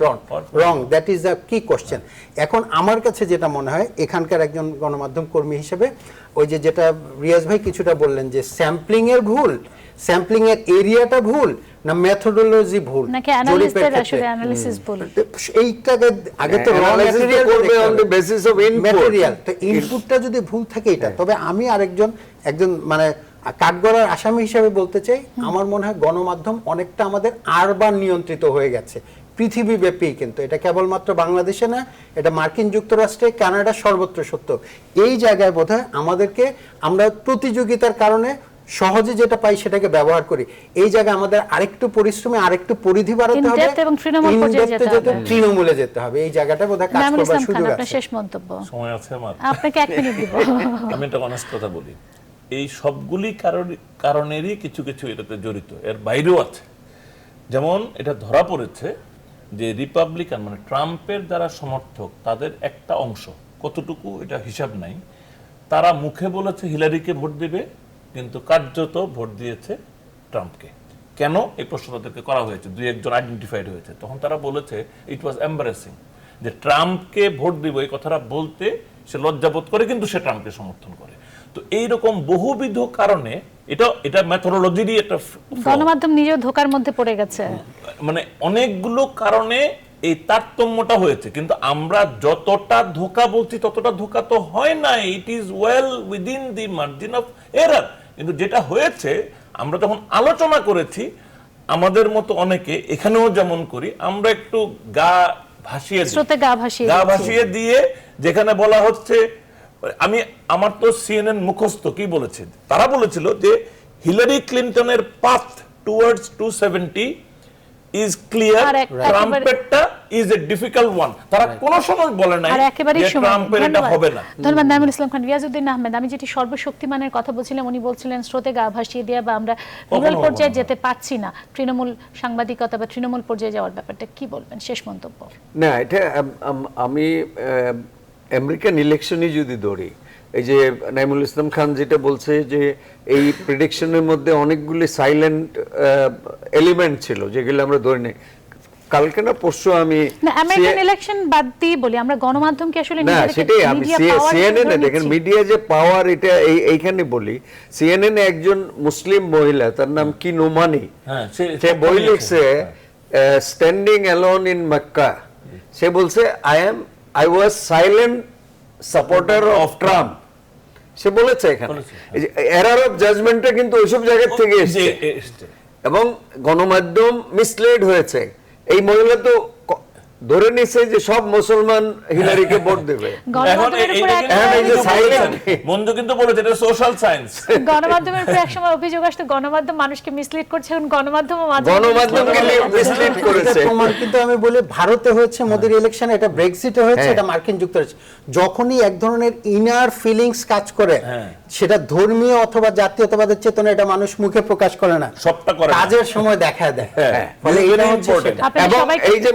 [SPEAKER 6] wrong, that is the কি কোশ্চেন। এখন আমার কাছে যেটা মনে হয় এখানকার একজন গণমাধ্যম কর্মী হিসেবে, ওই যে যেটা রিয়াজ ভাই কিছুটা বললেন যে স্যাম্পলিং এর ভুল, স্যাম্পলিং এর এরিয়াটা ভুল না মেথোডোলজি ভুল,
[SPEAKER 1] নাকি অ্যানালিস্টদের আসলে অ্যানালিসিস ভুল,
[SPEAKER 6] এইটাকে আগে তো র ম্যাটেরিয়াল করবে on the basis of material. তো ইনপুটটা যদি ভুল থাকে এটা। তবে আমি আরেকজন মানে কাঠগড়ার আসামি হিসেবে বলতে চাই, আমার মনে হয় গণমাধ্যম অনেকটা আমাদের আরবান নিয়ন্ত্রিত হয়ে গেছে পৃথিবীব্যাপী। কিন্তু এটা কেবলমাত্র বাংলাদেশে না, এটা মার্কিন যুক্তরাষ্ট্রে, কানাডা, সর্বত্র সত্য। এই জায়গায় বোধহয় আমাদেরকে, আমরা প্রতিযোগিতার কারণে সহজে যেটা পাই সেটাকে ব্যবহার করি। এই জায়গায় আমাদের আরেকটু পরিশ্রমে আরেকটু পরিধি বাড়াতে হবে, তৃণমূলে যেতে হবে। এই জায়গাটা বোধহয় কাজ করবার সুযোগ আছে।
[SPEAKER 1] শেষ মন্তব্য
[SPEAKER 4] সময় আছে আমার,
[SPEAKER 1] আপনাকে 1 মিনিট দিব।
[SPEAKER 4] আমি একটা অনেস্ট কথা বলি, এই সবগুলি কারণেরই কিছু কিছু এটাতে জড়িত, এর বাইরেও আছে। যেমন এটা ধরা পড়েছে যে রিপাবলিকান মানে ট্রাম্পের যারা সমর্থক তাদের একটা অংশ, কতটুকু এটা হিসাব নাই, তারা মুখে বলেছে হিলারিকে ভোট দেবে কিন্তু কার্যত ভোট দিয়েছে ট্রাম্পকে। কেন এই প্রশ্ন তাদেরকে করা হয়েছে, 2-1 জন আইডেন্টিফাইড হয়েছে। তখন তারা বলেছে ইট ওয়াজ এম্বারেসিং, যে ট্রাম্পকে ভোট দিব এই কথাটা বলতে সে লজ্জাবোধ করে কিন্তু সে ট্রাম্পকে সমর্থন করে। তো এইরকম বহুবিধ কারণে এটা মেথোডোলজিরই একটা,
[SPEAKER 1] গণমাধ্যম নিজেও ধোকার মধ্যে পড়ে গেছে।
[SPEAKER 4] মানে অনেকগুলো কারণে এই তারতম্যটা হয়েছে, কিন্তু আমরা যতটা ধোকা বলছি ততটা ধোকা তো হয় না। It is well within the margin of error. কিন্তু যেটা হয়েছে, আমরা যখন আলোচনা করেছি আমাদের মতো অনেকে এখানেও যেমন করি, আমরা একটু গা ভাসিয়ে দিয়ে যেখানে বলা হচ্ছে, আমার তো সিএনএন মুখস্থ কি বলেছে, তারা বলেছিল যে হিলারি ক্লিনটনের পাথ টুয়ার্ডস 270 ইজ ক্লিয়ার,
[SPEAKER 1] আর
[SPEAKER 4] ট্রাম্পেরটা ইজ এ ডিফিকাল্ট ওয়ান। তারা কোনো সময় বলে নাই
[SPEAKER 1] আর একেবারেই
[SPEAKER 4] যে
[SPEAKER 1] সময়
[SPEAKER 4] ট্রাম্পের এটা হবে না।
[SPEAKER 1] ধন্যবাদ নাইমুল ইসলাম খান। রিয়াজউদ্দিন আহমেদ, আমি যেটি সর্বশক্তিমানের কথা বলছিলাম, উনি বলছিলেন স্রোতে গা ভাসিয়ে দেওয়া বা আমরা রুরাল পর্যায়ে যেতে পারছি না, তৃণমূল সাংবাদিকতা বা তৃণমূল পর্যায়ে যাওয়ার ব্যাপারটা কি বলবেন, শেষ মন্তব্য?
[SPEAKER 3] না, এটা আমি আমেরিকান ইলেকশনই যদি ধরি, এই যে নাইমুল ইসলাম খান যেটা বলছে যে এই প্রেডিকশনের মধ্যে অনেকগুলি সাইলেন্ট এলিমেন্ট ছিল যেগুলো আমরা ধরে নেই। কালকে না পরশু আমি
[SPEAKER 1] না আমেরিকান ইলেকশন বাদ দিয়ে বলি, আমরা গণমাধ্যমকে আসলে
[SPEAKER 3] না সেটাই আমি সিএনএন দেখেন মিডিয়া যে পাওয়ার, এটা এইখানে বলি। সিএনএন একজন মুসলিম মহিলা, তার নাম কি নোমানি, সে বই লিখছে স্ট্যান্ডিং অ্যালোন ইন মক্কা। সে বলছে I was silent supporter of Trump. সে বলেছে এখানে এরার অফ জাজমেন্টটা কিন্তু ওইসব জায়গা থেকে এসেছে এবং গণমাধ্যম মিসলিড হয়েছে। এই মহিলা তো ধরে নিছে যে সব মুসলমান হিলারিকে ভোট দেবে।
[SPEAKER 4] বন্ধু কিন্তু বলেছে এটা সোশ্যাল সায়েন্স।
[SPEAKER 1] গণমাধ্যমের উপর একসময় অভিযোগ আসতো গণমাধ্যম মানুষকে মিসলিড করছে, এখন গণমাধ্যমও
[SPEAKER 3] গণমাধ্যমকে মিসলিড করেছে।
[SPEAKER 6] প্রমাণ কিন্তু আমি বলি ভারতে হয়েছে, মোদির ইলেকশন, এটা ব্রেক্সিটে হয়েছে, এটা মার্কিন যুক্তরাষ্ট্র। যখনই এক ধরনের ইনার ফিলিংস কাজ করে, সেটা ধর্মীয় অথবা জাতীয়তাবাদের চেতনা, এটা মানুষ মুখে প্রকাশ করে না,
[SPEAKER 4] সবটা করে
[SPEAKER 6] কাজের সময় দেখা দেয়। ফলে এটা হচ্ছে সেটা।
[SPEAKER 3] এবং এই যে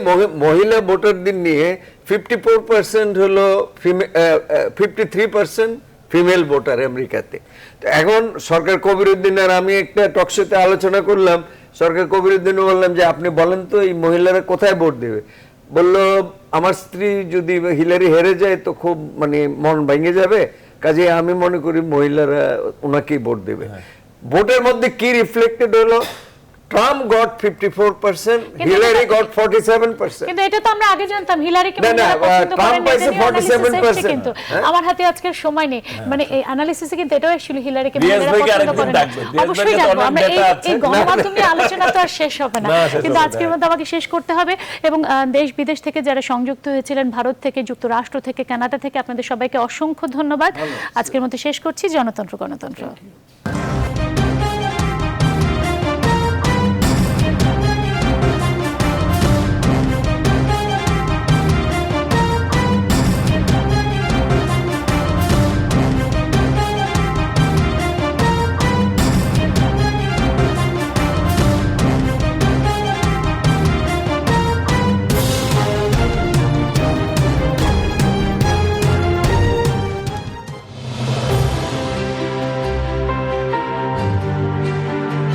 [SPEAKER 3] মহিলা ভোটারদের নিয়ে 54% হলো 53% ফিমেল ভোটার আমেরিকাতে। এখন সরকার কবিরউদ্দিন আর আমি একটা টকশোতে আলোচনা করলাম, সরকার কবিরউদ্দিনও বললাম যে আপনি বলেন তো এই মহিলারা কোথায় ভোট দেবে। বললো আমার স্ত্রী যদি হিলারি হেরে যায় তো খুব মানে মন ভেঙে যাবে, কাজে আমি মনে করি মহিলারা ওনাকেই ভোট দেবে। ভোটের মধ্যে কি রিফ্লেক্টেড হলো, ট্রাম্প গট 54%, হিলারি গট 47%।
[SPEAKER 1] কিন্তু এটা তো আমরা আগে জানতাম, হিলারিকে মহিলারা পছন্দ করেন না, এটা নিয়ে analysis এসেছে কিন্তু। আমার হাতে আজকের সময় নেই, মানে এই অ্যানালিসিসে কিন্তু এটাও অ্যাকচুয়ালি হিলারিকে মহিলারা পছন্দ করেন না। অবশ্যই জানবো আমরা, এই গণমাধ্যম নিয়ে আলোচনা তো আর শেষ হবে না, কিন্তু আজকের মধ্যে আমাকে শেষ করতে হবে। এবং দেশ বিদেশ থেকে যারা সংযুক্ত হয়েছিলেন, ভারত থেকে, যুক্তরাষ্ট্র থেকে, কানাডা থেকে, আপনাদের সবাইকে অসংখ্য ধন্যবাদ। আজকের মধ্যে শেষ করছি। জনতন্ত্র গণতন্ত্র।